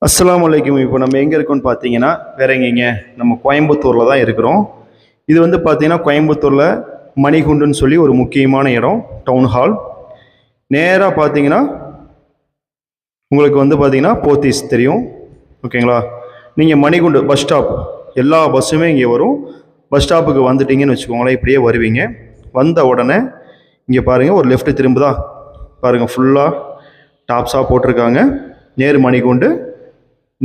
அஸ்ஸலாமு அலைக்கும். இப்போ நம்ம எங்கே இருக்கோம்னு பார்த்தீங்கன்னா வேற எங்கேங்க, நம்ம கோயம்புத்தூரில் தான் இருக்கிறோம். இது வந்து பார்த்தீங்கன்னா கோயம்புத்தூரில் மணிகுண்டுன்னு சொல்லி ஒரு முக்கியமான இடம், டவுன் ஹால். நேராக பார்த்தீங்கன்னா உங்களுக்கு வந்து பார்த்தீங்கன்னா போத்தீஸ் தெரியும், ஓகேங்களா? நீங்கள் மணிகுண்டு பஸ் ஸ்டாப், எல்லா பஸ்ஸுமே இங்கே வரும். பஸ் ஸ்டாப்புக்கு வந்துட்டீங்கன்னு வச்சுக்கோங்களேன், இப்படியே வருவீங்க. வந்த உடனே இங்கே பாருங்கள், ஒரு லெஃப்ட் திரும்புதா பாருங்கள், ஃபுல்லாக டாப்ஸாக போட்டிருக்காங்க. நேரு மணிகுண்டு,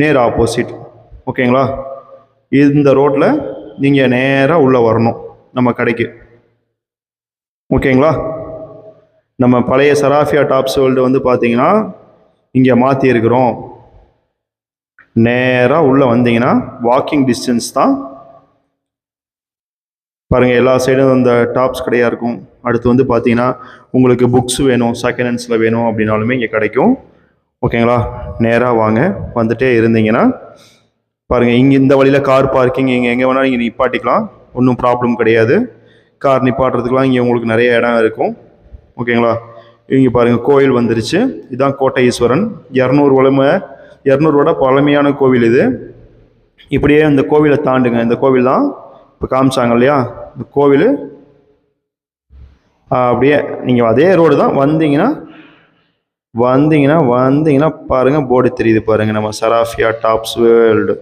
நேர் ஆப்போசிட், ஓகேங்களா? இந்த ரோட்டில் நீங்கள் நேராக உள்ளே வரணும் நம்ம கடைக்கு, ஓகேங்களா? நம்ம பழைய சராஃபியா டாப்ஸ் வேர்ல்டு வந்து பார்த்தீங்கன்னா இங்கே மாற்றி இருக்கிறோம். நேராக உள்ளே வந்தீங்கன்னா வாக்கிங் டிஸ்டன்ஸ் தான். பாருங்கள், எல்லா சைடும் இந்த டாப்ஸ் கடையாக இருக்கும். அடுத்து வந்து பார்த்தீங்கன்னா உங்களுக்கு புக்ஸ் வேணும், செகண்ட் ஹேண்ட்ஸில் வேணும் அப்படின்னாலுமே இங்கே கிடைக்கும், ஓகேங்களா? நேராக வாங்க. வந்துட்டே இருந்தீங்கன்னா பாருங்கள், இங்கே இந்த வழியில் கார் பார்க்கிங் இங்கே எங்கே வேணாலும் நீங்கள் நிப்பாட்டிக்கலாம், ஒன்றும் ப்ராப்ளம் கிடையாது. கார் நிப்பாட்டுறதுக்கெலாம் இங்கே உங்களுக்கு நிறைய இடம் இருக்கும், ஓகேங்களா? இங்கே பாருங்கள், கோயில் வந்துருச்சு. இதுதான் கோட்டை ஈஸ்வரன், 200 வருட பழமையான கோவில் இது. இப்படியே இந்த கோவிலை தாண்டுங்க, இந்த கோவில் தான் இப்போ காமிச்சாங்க இல்லையா, இந்த கோவில். அப்படியே நீங்கள் அதே ரோடு தான் வந்தீங்கன்னா பாருங்கள், போர்டு தெரியுது பாருங்கள், நம்ம சராஃபியா டாப்ஸ் வேர்ல்டு.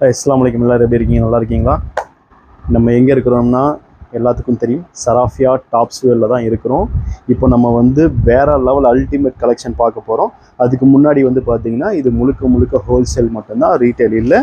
அஸ்ஸலாமு அலைக்கும். எல்லோரும் எப்படி இருக்கீங்க? நல்லா இருக்கீங்களா? நம்ம எங்கே இருக்கிறோம்னா எல்லாத்துக்கும் தெரியும், சராஃபியா டாப்ஸ் வேர்ல்டில் தான் இருக்கிறோம். இப்போ நம்ம வந்து வேறு லெவல் அல்டிமேட் கலெக்ஷன் பார்க்க போகிறோம். அதுக்கு முன்னாடி வந்து பார்த்திங்கன்னா இது முழுக்க ஹோல்சேல் மட்டும்தான், ரீட்டைல் இல்லை.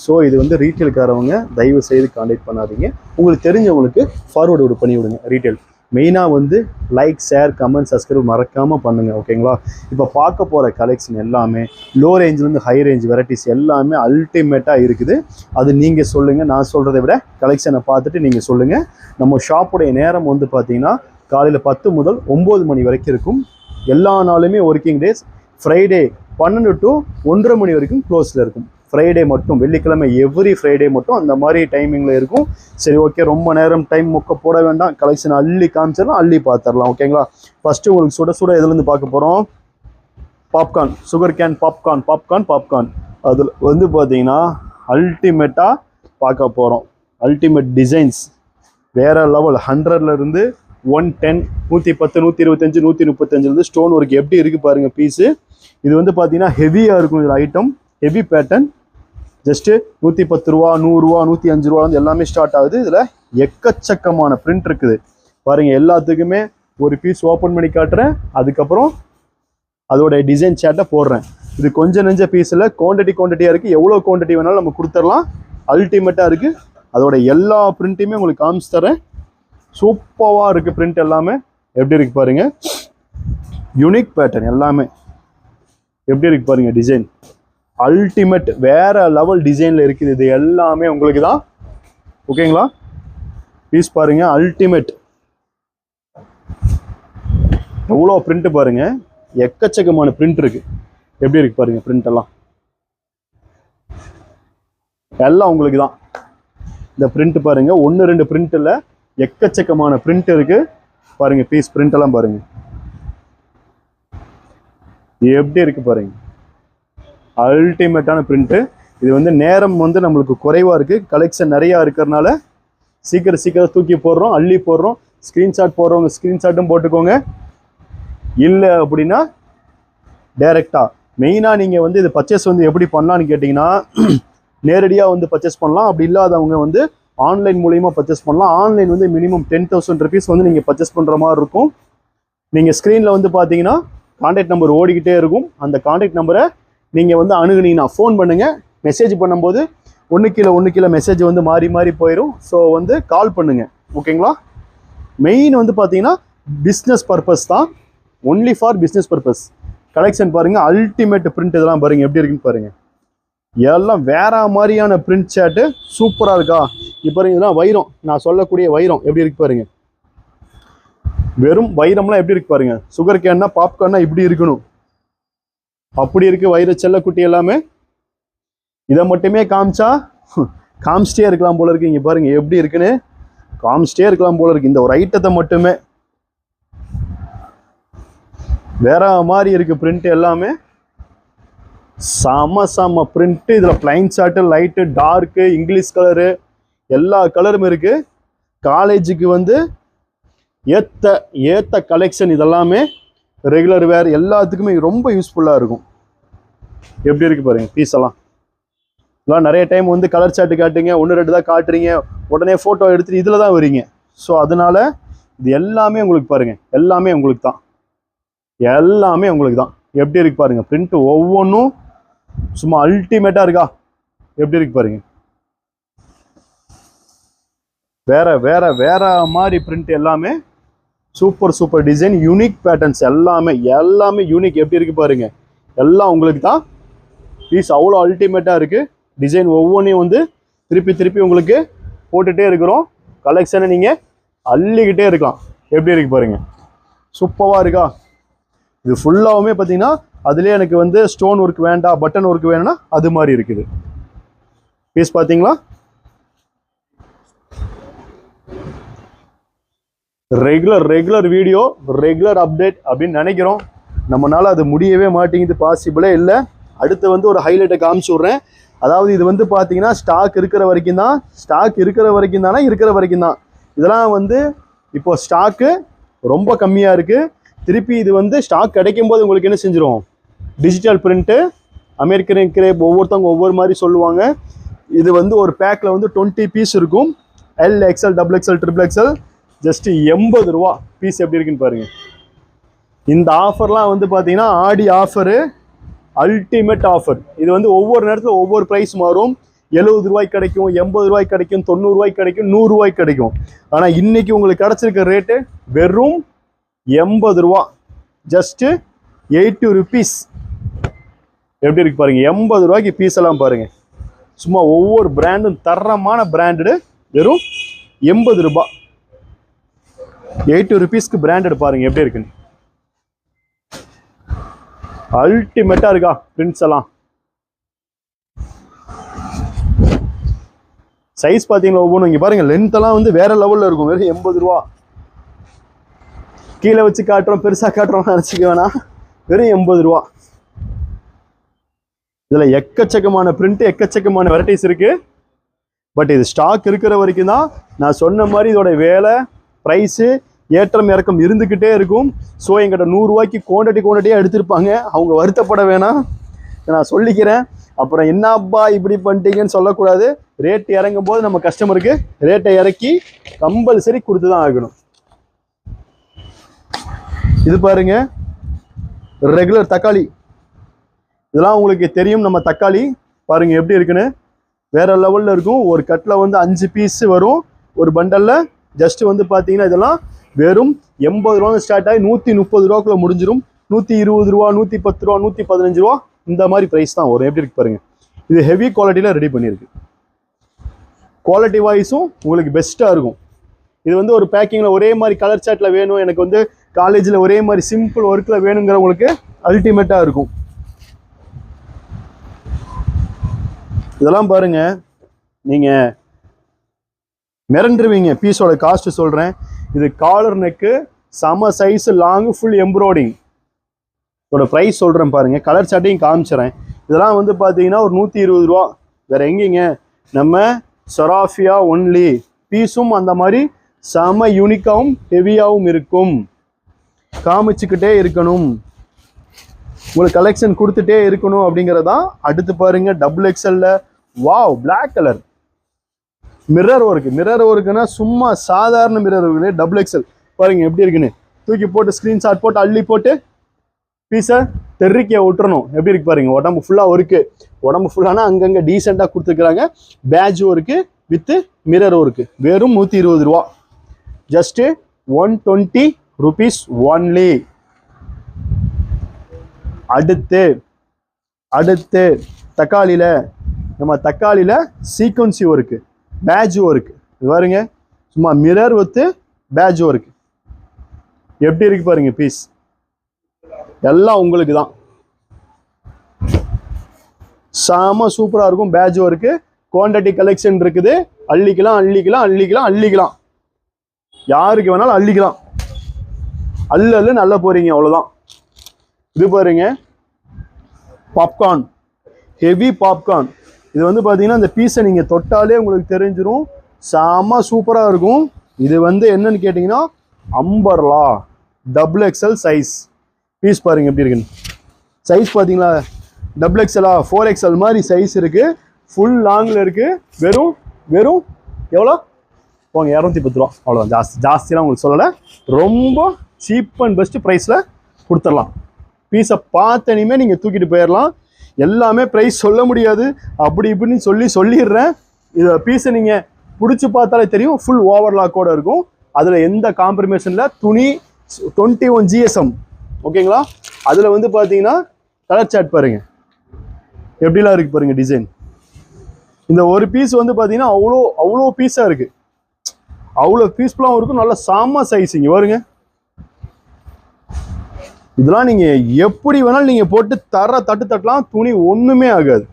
ஸோ இது வந்து ரீட்டைலுக்காரவங்க தயவு செய்து கான்டாக்ட் பண்ணாதீங்க. உங்களுக்கு தெரிஞ்சவங்களுக்கு ஃபார்வர்டு பண்ணி விடுங்க. ரீட்டைல் மெயினாக வந்து லைக், ஷேர், கமெண்ட், சப்ஸ்கிரைப் மறக்காமல் பண்ணுங்கள், ஓகேங்களா? இப்போ பார்க்க போகிற கலெக்ஷன் எல்லாமே லோ ரேஞ்சிலேருந்து ஹை ரேஞ்ச் வெரைட்டிஸ் எல்லாமே அல்டிமேட்டாக இருக்குது. அது நீங்கள் சொல்லுங்கள், நான் சொல்கிறத விட கலெக்ஷனை பார்த்துட்டு நீங்கள் சொல்லுங்கள். நம்ம ஷாப்புடைய நேரம் வந்து பார்த்திங்கன்னா காலையில் 10 முதல் 9 மணி வரைக்கும் இருக்கும். எல்லா நாளுமே ஒர்க்கிங் டேஸ். ஃப்ரைடே 12 to 1:30 மணி வரைக்கும் க்ளோஸில் இருக்கும். ஃப்ரைடே மட்டும், வெள்ளிக்கிழமை எவ்ரி ஃப்ரைடே மட்டும் அந்த மாதிரி டைமிங்கில் இருக்கும். சரி, ஓகே, ரொம்ப நேரம் டைம் போட வேண்டாம், கலெக்ஷன் அள்ளி காமிச்சிடலாம், அள்ளி பார்த்துடலாம், ஓகேங்களா? ஃபஸ்ட்டு உங்களுக்கு சுட எதுலேருந்து பார்க்க போகிறோம்? Popcorn, sugar cane popcorn. அதில் வந்து பார்த்தீங்கன்னா அல்டிமேட்டாக பார்க்க போகிறோம். அல்டிமேட் டிசைன்ஸ் வேறு லெவல். 100லேருந்து 110, 110, 125, 135 ஸ்டோன் ஒர்க் எப்படி இருக்குது பாருங்கள் பீஸு. இது வந்து பார்த்தீங்கன்னா ஹெவியாக இருக்கும். இதில் ஐட்டம் ஹெவி பேட்டர்ன். ஜஸ்ட்டு 110 ரூபா, 100 ரூபா, 105 ரூபா வந்து எல்லாமே ஸ்டார்ட் ஆகுது. இதில் எக்கச்சக்கமான பிரிண்ட் இருக்குது பாருங்கள். எல்லாத்துக்குமே ஒரு பீஸ் ஓப்பன் பண்ணி காட்டுறேன், அதுக்கப்புறம் அதோட டிசைன் சேட்டை போடுறேன். இது கொஞ்சம் நெஞ்ச பீஸில் குவான்டிட்டியாக இருக்குது. எவ்வளோ குவான்டிட்டி வேணாலும் நம்ம கொடுத்துடலாம். அல்டிமேட்டாக இருக்குது. அதோட எல்லா பிரிண்ட்டையுமே உங்களுக்கு காமிச்சு தரேன். சூப்பராக இருக்குது பிரிண்ட் எல்லாமே. எப்படி இருக்குது பாருங்கள், யூனிக் பேட்டர்ன் எல்லாமே எப்படி இருக்குது பாருங்கள். டிசைன் அல்டிமேட் வேற லெவல் டிசைனில் இருக்குது. இது எல்லாமே உங்களுக்கு தான், ஓகேங்களா? பீஸ் பாருங்கள், அல்டிமேட். எவ்வளோ பிரிண்ட் பாருங்கள், எக்கச்சக்கமான பிரிண்ட் இருக்குது. எப்படி இருக்குது பாருங்கள் பிரிண்ட் எல்லாம் உங்களுக்கு தான். இந்த பிரிண்ட் பாருங்கள், 1-2 பிரிண்ட்டில் எக்கச்சக்கமான பிரிண்ட் இருக்குது பாருங்கள். பீஸ் பிரிண்ட் எல்லாம் பாருங்கள் எப்படி இருக்குது பாருங்கள். அல்டிமேட்டான பிரிண்ட்டு. இது வந்து நேரம் வந்து நம்மளுக்கு குறைவாக இருக்குது, கலெக்ஷன் நிறையா இருக்கிறதுனால சீக்கிரம் தூக்கி போடுறோம், அள்ளி போடுறோம். ஸ்க்ரீன்ஷாட் போடுறவங்க ஸ்க்ரீன்ஷாட்டும் போட்டுக்கோங்க. இல்லை அப்படின்னா டைரெக்டாக மெயினாக நீங்கள் வந்து இது பர்ச்சேஸ் வந்து எப்படி பண்ணலான்னு கேட்டிங்கன்னா நேரடியாக வந்து பர்ச்சேஸ் பண்ணலாம். அப்படி இல்லாதவங்க வந்து ஆன்லைன் மூலிமா பர்ச்சேஸ் பண்ணலாம். ஆன்லைன் வந்து மினிமம் 10,000 rupees வந்து நீங்கள் பர்ச்சேஸ் பண்ணுற மாதிரி இருக்கும். நீங்கள் ஸ்க்ரீனில் வந்து பார்த்தீங்கன்னா கான்டாக்ட் நம்பர் ஓடிக்கிட்டே இருக்கும். அந்த கான்டாக்ட் நம்பரை நீங்கள் வந்து அணுகுனீங்கன்னா ஃபோன் பண்ணுங்கள். மெசேஜ் பண்ணும்போது ஒன்று கீழே மெசேஜ் வந்து மாறி போயிடும். ஸோ வந்து கால் பண்ணுங்கள், ஓகேங்களா? மெயின் வந்து பார்த்தீங்கன்னா பிஸ்னஸ் பர்பஸ் தான், only for business purpose. Collection பாருங்கள், அல்டிமேட் பிரிண்ட் இதெல்லாம் பாருங்கள் எப்படி இருக்குன்னு பாருங்கள். எல்லாம் வேற மாதிரியான பிரிண்ட் ஷர்ட்டு சூப்பராக இருக்கா. இப்போ பாருங்க, இதெல்லாம் வைரம், நான் சொல்லக்கூடிய வைரம் எப்படி இருக்கு பாருங்க. வெறும் வைரம்லாம் எப்படி இருக்கு பாருங்க. சுகர் கேன்னா பாப்கார்னா இப்படி இருக்கணும், அப்படி இருக்கு வைர செல்ல குட்டி எல்லாமே. இதை மட்டுமே காமிச்சா காமிச்சிட்டே இருக்கலாம் போல இருக்கு. இங்க பாருங்க எப்படி இருக்குன்னு, காமிச்சிட்டே இருக்கலாம் போல இருக்கு. இந்த ஒரு ஐட்டத்தை மட்டுமே வேற மாதிரி இருக்கு பிரிண்ட் எல்லாமே. செம பிரிண்ட். இதுல plain short, light, dark, English colour, எல்லா கலரும் இருக்கு. காலேஜுக்கு வந்து ஏத்த கலெக்ஷன் இதெல்லாமே. ரெகுலர் வேர் எல்லாத்துக்குமே ரொம்ப யூஸ்ஃபுல்லா இருக்கும். எப்படி இருக்கு பாருங்க பீஸ் எல்லாம். இதெல்லாம் நிறைய டைம் வந்து கலர் சார்ட் காட்டுங்க, 1-2 தான் காட்டுறீங்க, உடனே போட்டோ எடுத்துட்டு இதுல தான் வரீங்க. ஸோ அதனால இது எல்லாமே உங்களுக்கு பாருங்க, எல்லாமே உங்களுக்கு தான், எல்லாமே உங்களுக்கு தான். எப்படி இருக்கு பாருங்க பிரிண்ட் ஒவ்வொன்றும் சும்மா அல்டிமேட்டா இருக்கா. எப்படி இருக்கு பாருங்க. வேற வேற வேற மாதிரி பிரிண்ட் எல்லாமே. சூப்பர் டிசைன், யூனிக் பேட்டர்ன்ஸ் எல்லாமே யூனிக். எப்படி இருக்கு பாருங்க, எல்லாம் உங்களுக்கு தான். பீஸ் அவ்வளோ அல்டிமேட்டா இருக்கு. டிசைன் ஒவ்வொன்றையும் வந்து திருப்பி உங்களுக்கு போட்டுட்டே இருக்கிறோம். கலெக்ஷனை நீங்க அள்ளிக்கிட்டே இருக்கலாம். எப்படி இருக்கு பாருங்க, சூப்பராக இருக்கா. இது ஃபுல்லாகவுமே பார்த்தீங்கன்னா அதுலேயே எனக்கு வந்து ஸ்டோன் ஒர்க் வேண்டாம், பட்டன் ஒர்க் வேணும்னா அது மாதிரி இருக்குது. பீஸ் பார்த்தீங்களா. ரெகுலர் வீடியோ, ரெகுலர் அப்டேட் அப்படின்னு நினைக்கிறோம். நம்மளால அது முடியவே மாட்டேங்குது, பாசிபிளே இல்லை. அடுத்து வந்து ஒரு ஹைலைட்டை காமிச்சு விட்றேன். அதாவது இது வந்து பார்த்தீங்கன்னா ஸ்டாக் இருக்கிற வரைக்கும் தான். இதெல்லாம் வந்து இப்போ ஸ்டாக்கு ரொம்ப கம்மியாக இருக்குது. திருப்பி இது வந்து ஸ்டாக் கிடைக்கும் போது உங்களுக்கு என்ன செஞ்சிடும், டிஜிட்டல் பிரிண்ட்டு, அமெரிக்கன் கிரேப், ஒவ்வொருத்தவங்க ஒவ்வொரு மாதிரி சொல்லுவாங்க. இது வந்து ஒரு பேக்கில் வந்து 20 பீஸ் இருக்கும். L, XL, XXL, XXL, just 80 ரூபா பீஸ். எப்படி இருக்குன்னு பாருங்க. இந்த ஆஃபர்லாம் வந்து பார்த்தீங்கன்னா ஆடி ஆஃபரு, அல்டிமேட் ஆஃபர். இது வந்து ஒவ்வொரு நேரத்தில் ஒவ்வொரு ப்ரைஸ் மாறும். 70 ரூபாய்க்கு கிடைக்கும், 80 ரூபாய்க்கு கிடைக்கும், 90 ரூபாய்க்கு கிடைக்கும், 100 ரூபாய்க்கு கிடைக்கும். ஆனால் இன்னைக்கு உங்களுக்கு கிடைச்சிருக்க ரேட்டு வெறும் 80 ரூபா, ஜஸ்ட் 80 ருபீஸ். எப்படி இருக்கு பாருங்க, 80 ரூபாய்க்கு பீஸ் எல்லாம் பாருங்க. சும்மா ஒவ்வொரு பிராண்டும் தரமான பிராண்டடு, வெறும் 80 ரூபாய். 80 ருபீஸ்க்கு பிராண்டட் பாருங்க எப்படி இருக்குன்னு. அல்டிமேட்டா இருக்கா பிரிண்ட்ஸ் எல்லாம். சைஸ் பாத்தீங்கன்னா ஒவ்வொன்றும் இங்க பாருங்க, லென்த் எல்லாம் வந்து வேற லெவல்ல இருக்கும். வெறும் 80 ரூபா. கீழே வச்சு காட்டுறோம், பெருசா காட்டுறோம் நினைச்சுக்க வேணாம். வெறும் 80 ரூபா. இதுல எக்கச்சக்கமான பிரிண்ட், எக்கச்சக்கமான வெரைட்டிஸ் இருக்கு. பட் இது ஸ்டாக் இருக்கிற வரைக்கும் தான். நான் சொன்ன மாதிரி இதோட வேலை, ப்ரைஸு, ஏற்றம் இறக்கம் இருந்துக்கிட்டே இருக்கும். ஸோ எங்கிட்ட 100 ரூபாய்க்கு குவான்டிட்டியாக எடுத்திருப்பாங்க, அவங்க வருத்தப்பட வேணாம், நான் சொல்லிக்கிறேன். அப்புறம் என்னப்பா இப்படி பண்ணிட்டீங்கன்னு சொல்லக்கூடாது. ரேட் இறங்கும் போது நம்ம கஸ்டமருக்கு ரேட்டை இறக்கி கம்பல்சரி கொடுத்து தான் ஆகணும். இது பாருங்க, ரெகுலர் தக்காளி. இதெல்லாம் உங்களுக்கு தெரியும். நம்ம தக்காளி பாருங்க எப்படி இருக்குன்னு, வேற லெவல்ல இருக்கும். ஒரு கட்டில் வந்து 5 பீஸ் வரும் ஒரு பண்டல்ல. ஜஸ்ட் வந்து பார்த்தீங்கன்னா இதெல்லாம் வெறும் 80 ரூபா ஸ்டார்ட் ஆகி 130 ரூபாக்குள்ள முடிஞ்சிடும். 120 ரூபா, 110 ரூபா, 115 ரூபா, இந்த மாதிரி ப்ரைஸ் தான் வரும். எப்படி இருக்கு பாருங்க. இது ஹெவி குவாலிட்டியில் ரெடி பண்ணியிருக்கு. குவாலிட்டி வைஸும் உங்களுக்கு பெஸ்ட்டாக இருக்கும். இது வந்து ஒரு பேக்கிங்கில் ஒரே மாதிரி கலர் சார்ட்டில் வேணும், எனக்கு வந்து காலேஜில் ஒரே மாதிரி சிம்பிள் ஒர்க்கில் வேணுங்கிறவங்களுக்கு அல்டிமேட்டாக இருக்கும். இதெல்லாம் பாருங்க, நீங்கள் மிரண்டுருவீங்க. பீஸோட காஸ்ட் சொல்கிறேன். இது காலர் நெக்கு, சம சைஸ், லாங், ஃபுல் எம்ப்ராய்டிங். இதோட ப்ரைஸ் சொல்கிறேன் பாருங்க. கலர் சார்ட்டையும் காமிச்சிடறேன். இதெல்லாம் வந்து பார்த்தீங்கன்னா ஒரு 120 ரூபா. வேறு எங்கேங்க, நம்ம சராஃபியா ஒன்லி. பீஸும் அந்த மாதிரி செம யூனிக்காகவும் ஹெவியாகவும் இருக்கும். காமிச்சுக்கிட்டே இருக்கணும், உங்களுக்கு கலெக்ஷன் கொடுத்துட்டே இருக்கணும் அப்படிங்கிறதான். அடுத்து பாருங்க, XXL, wow, black colour mirror work. Mirror ஒர்க்குன்னா சும்மா சாதாரண மிரர் ஒர்க்கு. XXL பாருங்க எப்படி இருக்குன்னு. தூக்கி போட்டு ஸ்க்ரீன்ஷாட் போட்டு அள்ளி போட்டு பீஸை தெருக்கிய விட்டுறணும். எப்படி இருக்கு பாருங்க. உடம்பு ஃபுல்லாக ஒர்க்கு. உடம்பு ஃபுல்லானா அங்கங்கே டீசெண்டாக கொடுத்துருக்குறாங்க. Patch work with mirror work. வெறும் 120 ரூபா. Just 120 rupees only. அடுத்து தக்காளியில் நம்ம தக்காளியில் சீக்வன்சி ஒர்க்கு, பேட்ச் ஒர்க்கு. இது பாருங்க, சும்மா மிரர் வித்து பேட்ச் ஒர்க்கு. எப்படி இருக்கு பாருங்க பீஸ். எல்லாம் உங்களுக்கு தான். செம சூப்பராக இருக்கும். பேட்ச் ஒர்க்கு, குவான்டிட்டி கலெக்ஷன் இருக்குது. அள்ளிக்கலாம். யாருக்கு வேணாலும் அள்ளிக்கலாம். அல்ல நல்லா போறீங்க, அவ்வளோதான். இது பாருங்க, பாப்கார்ன், ஹெவி பாப்கார்ன். இது வந்து பார்த்தீங்கன்னா இந்த பீஸை நீங்கள் தொட்டாலே உங்களுக்கு தெரிஞ்சிடும். செம சூப்பராக இருக்கும். இது வந்து என்னன்னு கேட்டிங்கன்னா அம்பர்லா XXL சைஸ் பீஸ். பாருங்க எப்படி இருக்குன்னு. சைஸ் பார்த்தீங்களா, XXL 4XL மாதிரி சைஸ் இருக்குது. ஃபுல் லாங்கில் இருக்குது. வெறும் எவ்வளோ போங்க, 210 ரூபா. அவ்வளோதான். ஜாஸ்திலாம் உங்களுக்கு சொல்லலை. ரொம்ப சீப் அண்ட் பெஸ்ட் ப்ரைஸில் கொடுத்துடலாம். பீஸை பார்த்தனிமே நீங்கள் தூக்கிட்டு போயிடலாம். எல்லாமே ப்ரைஸ் சொல்ல முடியாது, அப்படி இப்படின்னு சொல்லிடுறேன். இதை பீஸை நீங்கள் பிடிச்சி பார்த்தாலே தெரியும். ஃபுல் ஓவர்லாக்கோடு இருக்கும். அதில் எந்த காம்ப்ரமைஸில் துணி 21 GSM. ஓகேங்களா? அதில் வந்து பார்த்தீங்கன்னா கலர் சார்ட் பாருங்கள் எப்படிலாம் இருக்குது பாருங்கள் டிசைன். இந்த ஒரு பீஸ் வந்து பார்த்தீங்கன்னா அவ்வளோ பீஸாக இருக்குது. அவ்வளோ பீஸ்ஃபுல்லாகவும் இருக்கும். நல்ல சாம சைஸ். இங்கே பாருங்க, இதெல்லாம் நீங்கள் எப்படி வேணாலும் நீங்கள் போட்டு தட்டலாம். துணி ஒன்றுமே ஆகாது.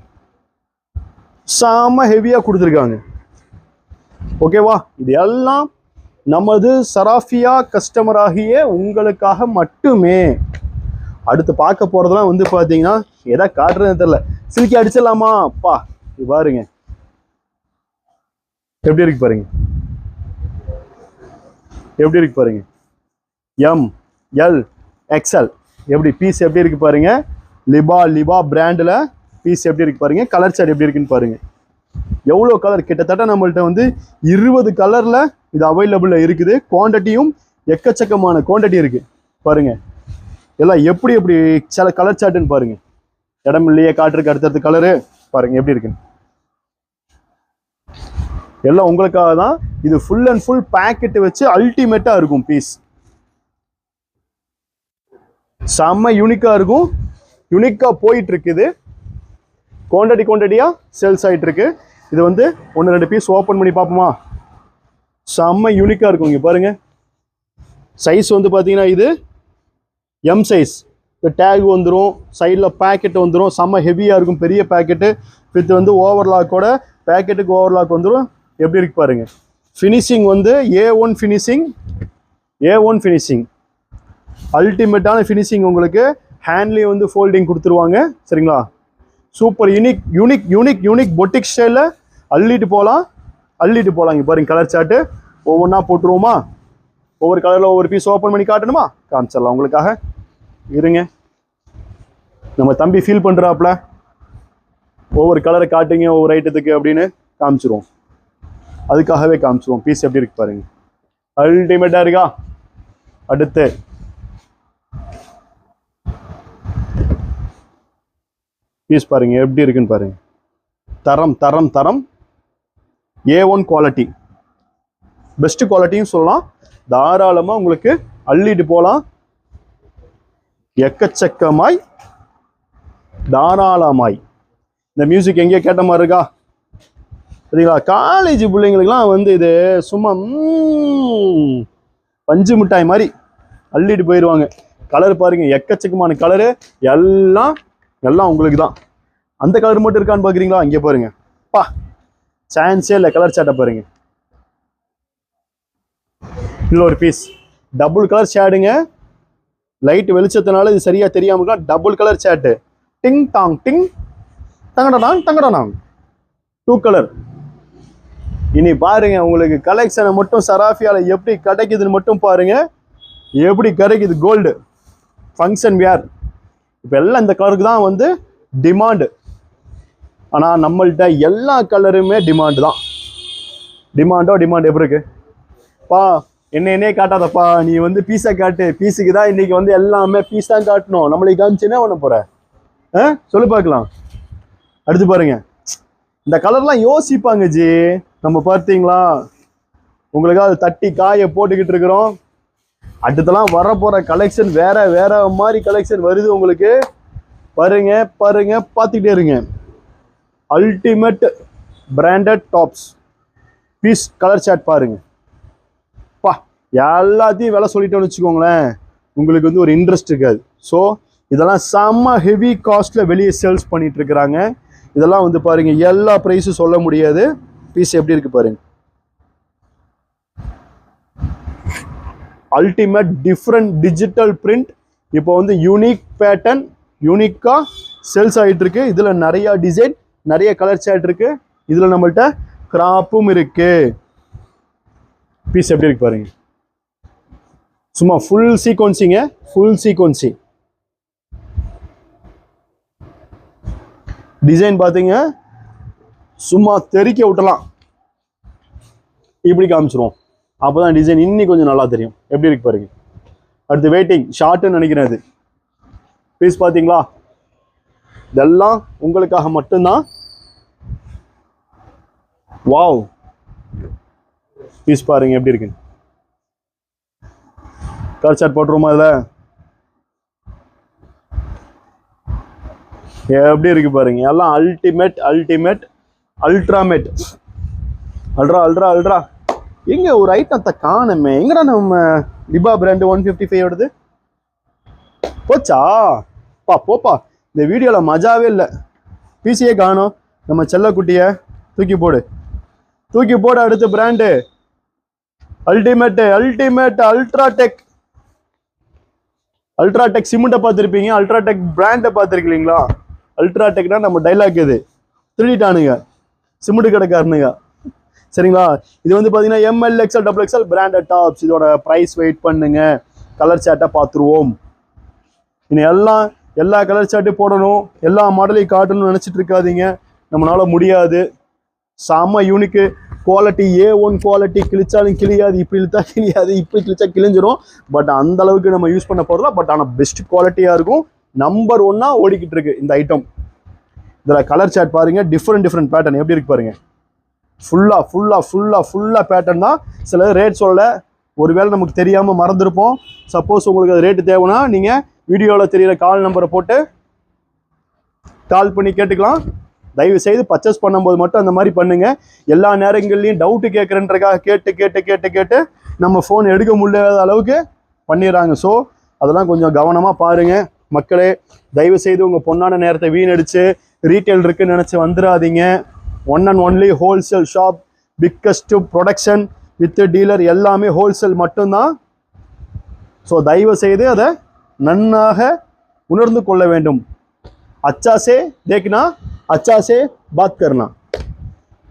சாம ஹெவியாக கொடுத்துருக்காங்க. ஓகேவா? இது எல்லாம் நமது சராஃபியா கஸ்டமர் ஆகிய உங்களுக்காக மட்டுமே. அடுத்து பார்க்க போகிறதுலாம் வந்து பார்த்தீங்கன்னா எதா காட்டுறதுன்னு தெரியல. சில்கி அடிச்சிடலாமா? அப்பா இது பாருங்க எப்படி இருக்கு பாருங்க. ML XL எப்படி பீஸ் எப்படி இருக்கு பாருங்க. லிபா பிராண்டில் பீஸ் எப்படி இருக்கு பாருங்க. கலர் சார்ட் எப்படி இருக்குன்னு பாருங்க. எவ்வளோ கலர், கிட்டத்தட்ட நம்மள்ட்ட வந்து 20 கலரில் இது அவைலபிளில் இருக்குது. குவான்டிட்டியும் எக்கச்சக்கமான குவான்டிட்டி இருக்குது பாருங்க. எல்லாம் எப்படி சில கலர் சார்ட்டுன்னு பாருங்க. இடம் இல்லையே காட்டுருக்கு. அடுத்தடுத்த கலரு பாருங்க எப்படி இருக்குன்னு. எல்லாம் உங்களுக்காக தான். இது ஃபுல் அண்ட் ஃபுல் பேக்கெட் வச்சு அல்டிமேட்டா இருக்கும் பீஸ். செம்ம யூனிக்கா இருக்கும். யூனிக்கா போயிட்டு இருக்குது. குவான்டிட்டியா சேல்ஸ் ஆயிட்டு இருக்கு. இது வந்து 1-2 பீஸ் ஓப்பன் பண்ணி பார்ப்போமா? செம்ம யூனிக்கா இருக்கும். இங்க பாருங்க, சைஸ் வந்து பார்த்தீங்கன்னா இது M சைஸ். இந்த டேக் வந்துடும், சைடில் பேக்கெட் வந்துடும். செம்ம ஹெவியாக இருக்கும். பெரிய பேக்கெட்டு வித் வந்து ஓவர்லாக்கோட பேக்கெட்டுக்கு ஓவர்லாக் வந்துடும். எப்படி இருக்கு பாருங்க. ஃபினிஷிங் வந்து A1 ஃபினிஷிங் அல்டிமேட்டான ஃபினிஷிங். உங்களுக்கு ஹேண்ட்லேயும் வந்து ஃபோல்டிங் கொடுத்துருவாங்க. சரிங்களா? சூப்பர் யூனிக் பொட்டிக் ஸ்டைலில் அள்ளிட்டு போகலாம். இங்கே பாருங்க கலர் சார்ட்டு. ஒவ்வொன்றா போட்டுருவோமா? ஒவ்வொரு கலரில் ஒவ்வொரு பீஸ் ஓப்பன் பண்ணி காட்டணுமா? காமிச்சிடலாம் உங்களுக்காக. இருங்க, நம்ம தம்பி ஃபீல் பண்ணுறாப்புல. ஒவ்வொரு கலரை காட்டுங்க ஒவ்வொரு ஐட்டத்துக்கு அப்படின்னு காமிச்சிருவோம். அதுக்காகவே காமிச்சிருவோம். பீஸ் எப்படி இருக்கு பாருங்க. அல்டிமேட்டாக இருக்கா? அடுத்து பீஸ் பாருங்க எப்படி இருக்குன்னு பாருங்க. தரம் A1 குவாலிட்டி, பெஸ்ட் குவாலிட்டியும் சொல்லலாம். தாராளமாக உங்களுக்கு அள்ளிட்டு போகலாம். எக்கச்சக்கமாய் தாராளமாய். இந்த மியூசிக் எங்கேயோ கேட்ட மாதிரி இருக்கா? சரிங்களா? காலேஜ் பிள்ளைங்களுக்குலாம் வந்து இது சும்மா பஞ்சு மிட்டாய் மாதிரி அள்ளிட்டு போயிடுவாங்க. கலர் பாருங்க, எக்கச்சக்கமான கலரு. எல்லாம் உங்களுக்கு தான். அந்த கலர் மட்டும் இருக்கான்னு பார்க்குறீங்களா? இங்கே பாருங்க, பா சான்ஸே இல்லை. கலர் சாட்டை பாருங்க. இல்லை ஒரு பீஸ் டபுள் கலர் ஷேடுங்க. லைட் வெளிச்சத்தினால இது சரியா தெரியாம இருக்கலாம். Double colour set. டிங் டாங் டங்கடனாங் 2 கலர். இனி பாருங்க, உங்களுக்கு கலெக்ஷனை மட்டும் சராஃபியால எப்படி கிடைக்குதுன்னு மட்டும் பாருங்க. எப்படி கிடைக்குது. Gold function wear. இப்போ எல்லாம் இந்த கலருக்கு தான் வந்து டிமாண்டு. ஆனால் நம்மள்கிட்ட எல்லா கலருமே டிமாண்டு தான். டிமாண்ட் எப்படி இருக்கு பா? என்னையே காட்டாதப்பா, நீ வந்து பீஸை காட்டு. பீஸுக்கு தான் இன்னைக்கு வந்து எல்லாமே பீஸ் தான் காட்டணும். நம்மளுக்கு காமிச்சு என்ன பண்ண போற? சொல்லு பார்க்கலாம். அடுத்து பாருங்க, இந்த கலர்லாம் யோசிப்பாங்க ஜி. நம்ம பார்த்தீங்களா, உங்களுக்காக அது தட்டி காய போட்டுக்கிட்டு இருக்கிறோம். அடுத்தலாம் வர போற கலெக்ஷன் வேற வேற மாதிரி கலெக்ஷன் வருது உங்களுக்கு. பாருங்க பாருங்க பார்த்துக்கிட்டே இருங்க. Ultimate branded tops piece colour chart பாருங்க. பா எல்லாத்தையும் விலை சொல்லிட்டோன்னு வச்சுக்கோங்களேன், உங்களுக்கு வந்து ஒரு இன்ட்ரெஸ்ட் இருக்காது. ஸோ இதெல்லாம் செம்ம ஹெவி காஸ்ட்ல வெளியே சேல்ஸ் பண்ணிட்டு இருக்கிறாங்க. இதெல்லாம் வந்து பாருங்க எல்லா ப்ரைஸும் சொல்ல முடியாது. பீஸ் எப்படி இருக்கு பாருங்க. Ultimate different digital print. இப்போ வந்து யூனிக் பேட்டர்ன் யூனிக்கா சேல்ஸ் ஆகிட்டு இருக்கு. இதுல நிறைய டிசைன் நிறைய கலர் சார்ட் இருக்கு. இதுல நம்மள்ட்ட கிராப்பும் இருக்கு. பீஸ் எப்படி இருக்கு பாருங்க. சும்மா ஃபுல் சீக்வன்சிங்க, ஃபுல் சீக்வன்சி டிசைன் பாத்தீங்க, சும்மா தெறிக்க விட்டலாம். இப்படி காமிச்சிருவோம், அப்பதான் டிசைன் இன்னும் கொஞ்சம் நல்லா தெரியும். எப்படி இருக்கு பாருங்க. அடுத்து வெயிட்டிங் ஷார்ட்னு நினைக்கிறேன். அது பீஸ் பாத்தீங்களா, இதெல்லாம் உங்களுக்காக மட்டும்தான். வாவ், பீஸ் பாருங்க எப்படி இருக்கு. கலர் சார்ட் போட்டுருமா இதுல, எப்படி இருக்கு பாருங்க. எல்லாம் அல்டிமேட் அல்டிமேட் அல்ட்ராமேட் அல்ட்ரா அல்ட்ரா அல்ட்ரா. எங்க ஒரு ஐட்டத்தை காணுமே, எங்கடா நம்ம லிபா பிராண்ட் 155 வருது? போச்சா பா போப்பா, இந்த வீடியோல மஜாவே இல்லை. பிசியே காணும். நம்ம செல்லக்குட்டிய தூக்கி போடு, தூக்கி போடு. அடுத்த brand ultimate ultimate UltraTech. UltraTech சிமெண்ட்டை பார்த்துருப்பீங்க, அல்ட்ராடெக் பிராண்டை பார்த்துருக்கீங்களா? அல்ட்ராடெக்னா நம்ம டைலாக் இது திருடிட்டானுங்க சிமெண்ட் கடைக்காரனுங்க, சரிங்களா? இது வந்து பார்த்தீங்கன்னா M L XL double XL branded tops. இதோட ப்ரைஸ் வெயிட் பண்ணுங்க, கலர் சார்ட்டை பார்த்துருவோம். இன்னும் எல்லா கலர் சார்ட்டும் போடணும், எல்லா மாடலையும் காட்டணும்னு நினச்சிட்டு இருக்காதீங்க, நம்மளால முடியாது. செம்ம யூனிக்கு குவாலிட்டி, A1 குவாலிட்டி. கிழிச்சாலும் கிழியாது, இப்படி இழுத்தா கிழியாது, இப்படி கிழிச்சா கிழிஞ்சிரும். பட் அந்த அளவுக்கு நம்ம யூஸ் பண்ண போகிறோம். பட் ஆனால் பெஸ்ட் குவாலிட்டியாக இருக்கும். நம்பர் 1 ஓடிக்கிட்டு இருக்கு இந்த ஐட்டம். இதில் கலர் சார்ட் பாருங்க, டிஃப்ரெண்ட் பேட்டர்ன் எப்படி இருக்கு பாருங்க. ஃபுல்லா பேட்டர்ன் தான். சில ரேட் சொல்ல, ஒருவேளை நமக்கு தெரியாமல் மறந்துருப்போம். சப்போஸ் உங்களுக்கு அது ரேட்டு தேவைன்னா நீங்கள் வீடியோவில் தெரியிற கால் நம்பரை போட்டு கால் பண்ணி கேட்டுக்கலாம். தயவு செய்து பர்ச்சேஸ் பண்ணும்போது மட்டும் அந்த மாதிரி பண்ணுங்க. எல்லா நேரங்கள்லையும் டவுட்டு கேட்குறேன்றக்காக கேட்டு நம்ம ஃபோன் எடுக்க முடியாத அளவுக்கு பண்ணிடுறாங்க. ஸோ அதெல்லாம் கொஞ்சம் கவனமாக பாருங்க மக்களே. தயவு செய்து உங்கள் பொண்ணான நேரத்தை வீணடிச்சு ரீட்டைல் இருக்குன்னு நினச்சி வந்துடாதீங்க. One and only wholesale shop, biggest production with dealer, எல்லாமே ஹோல்சேல் மட்டும்தான். ஸோ தயவு செய்து அதை நன்னாக உணர்ந்து கொள்ள வேண்டும். अच्छा से देखना, अच्छा से बात करना,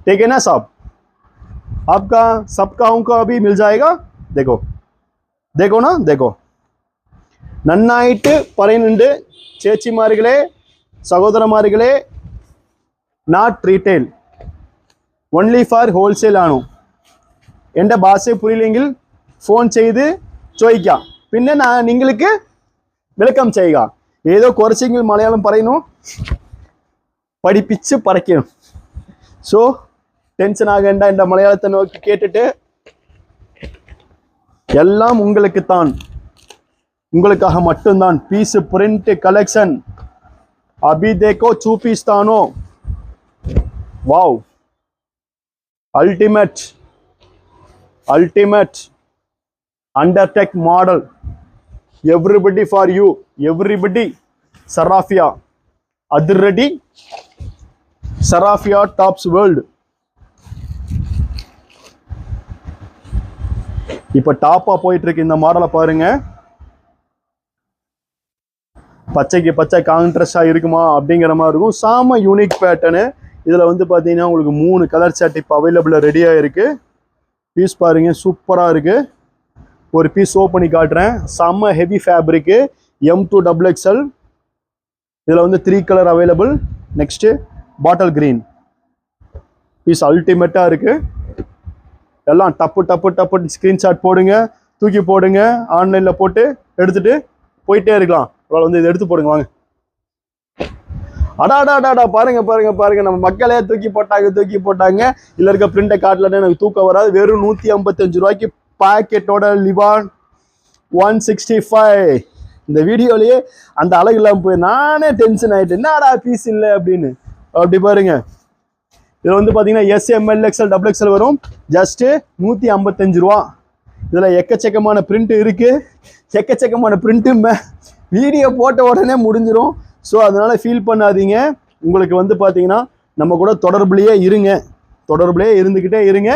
ठीक है ना साहब? आपका सबका उनका अभी मिल जाएगा. देखो ना, देखो. நன்னாயிட்டு பறையனுண்டு சேச்சிமார்களே, சகோதரமார்களே. Not retail, only for wholesale ആണ്. എൻ്റെ ഭാഷ പുരിയില്ലെങ്കിൽ ഫോൺ ചെയ്ത് ചോദിക്കാം, പിന്നെ നിങ്ങൾക്ക് വെൽക്കം ചെയ്യുക. ഏതോ കുറച്ചെങ്കിൽ മലയാളം പറയുന്നു, പഠിപ്പിച്ച് പറയ്ക്കണം. So tension ஆகேண்டா. இந்த மலையாளத்தை நோக்கி கேட்டுட்டு எல்லாம் உங்களுக்குத்தான், உங்களுக்காக மட்டும்தான். பீஸ் பிரிண்ட் கலெக்ஷன் अभी देखो చూపిస్తాను. వావ్, అల్టిమేట్ అండర్టెక్ model. Everybody for you, everybody. సరాఫియా அதிரடி, சராஃபியா டாப்ஸ் வேர்ல்டு. இப்போ டாப்பா போயிட்டு இருக்கு இந்த மாடலை பாருங்க. பச்சைக்கு பச்சை கான்ட்ராஸ்டாக இருக்குமா அப்படிங்கிற மாதிரி இருக்கும். சாம யூனிக் பேட்டர்னு. இதில் வந்து பார்த்தீங்கன்னா உங்களுக்கு 3 கலர் சார்ட் இப்போ அவைலபிளாக ரெடியாக இருக்குது. பீஸ் பாருங்கள், சூப்பராக இருக்குது. ஒரு பீஸ் ஓப்பன் பண்ணி காட்டுறேன். செம்ம ஹெவி ஃபேப்ரிக்கு, M2 XXL. இதில் வந்து 3 colour available. Next bottle green piece அல்டிமேட்டாக இருக்குது. எல்லாம் டப்பு ஸ்க்ரீன்ஷாட் போடுங்க, தூக்கி போடுங்க, ஆன்லைனில் போட்டு எடுத்துகிட்டு போயிட்டே இருக்கலாம். அவ்வளோ வந்து இதை எடுத்து போடுங்க வாங்க. அடாடாடாடா பாருங்க, நம்ம மக்களே தூக்கி போட்டாங்க. இதில் இருக்க பிரிண்டை காட்டலன்னு எனக்கு தூக்கம் வராது. வெறும் 155 ரூபாய்க்கு பாக்கெட்டோட லிபா 165. இந்த வீடியோலயே அந்த அழகு இல்லாமல் போய் நானே டென்ஷன் ஆயிட்டேன், என்னடா பீஸ் இல்லை அப்படின்னு. அப்படி பாருங்க, இதில் வந்து பார்த்தீங்கன்னா SML XL XXL வரும், ஜஸ்ட்டு 155 ரூபா. இதில் எக்கச்சக்கமான பிரிண்ட் இருக்கு, எக்கச்சக்கமான பிரிண்ட்டு வீடியோ போட்ட உடனே முடிஞ்சிடும். ஸோ அதனால ஃபீல் பண்ணாதீங்க. உங்களுக்கு வந்து பார்த்தீங்கன்னா நம்ம கூட தொடர்புலையே இருங்க, தொடர்புலையே இருந்துக்கிட்டே இருங்க.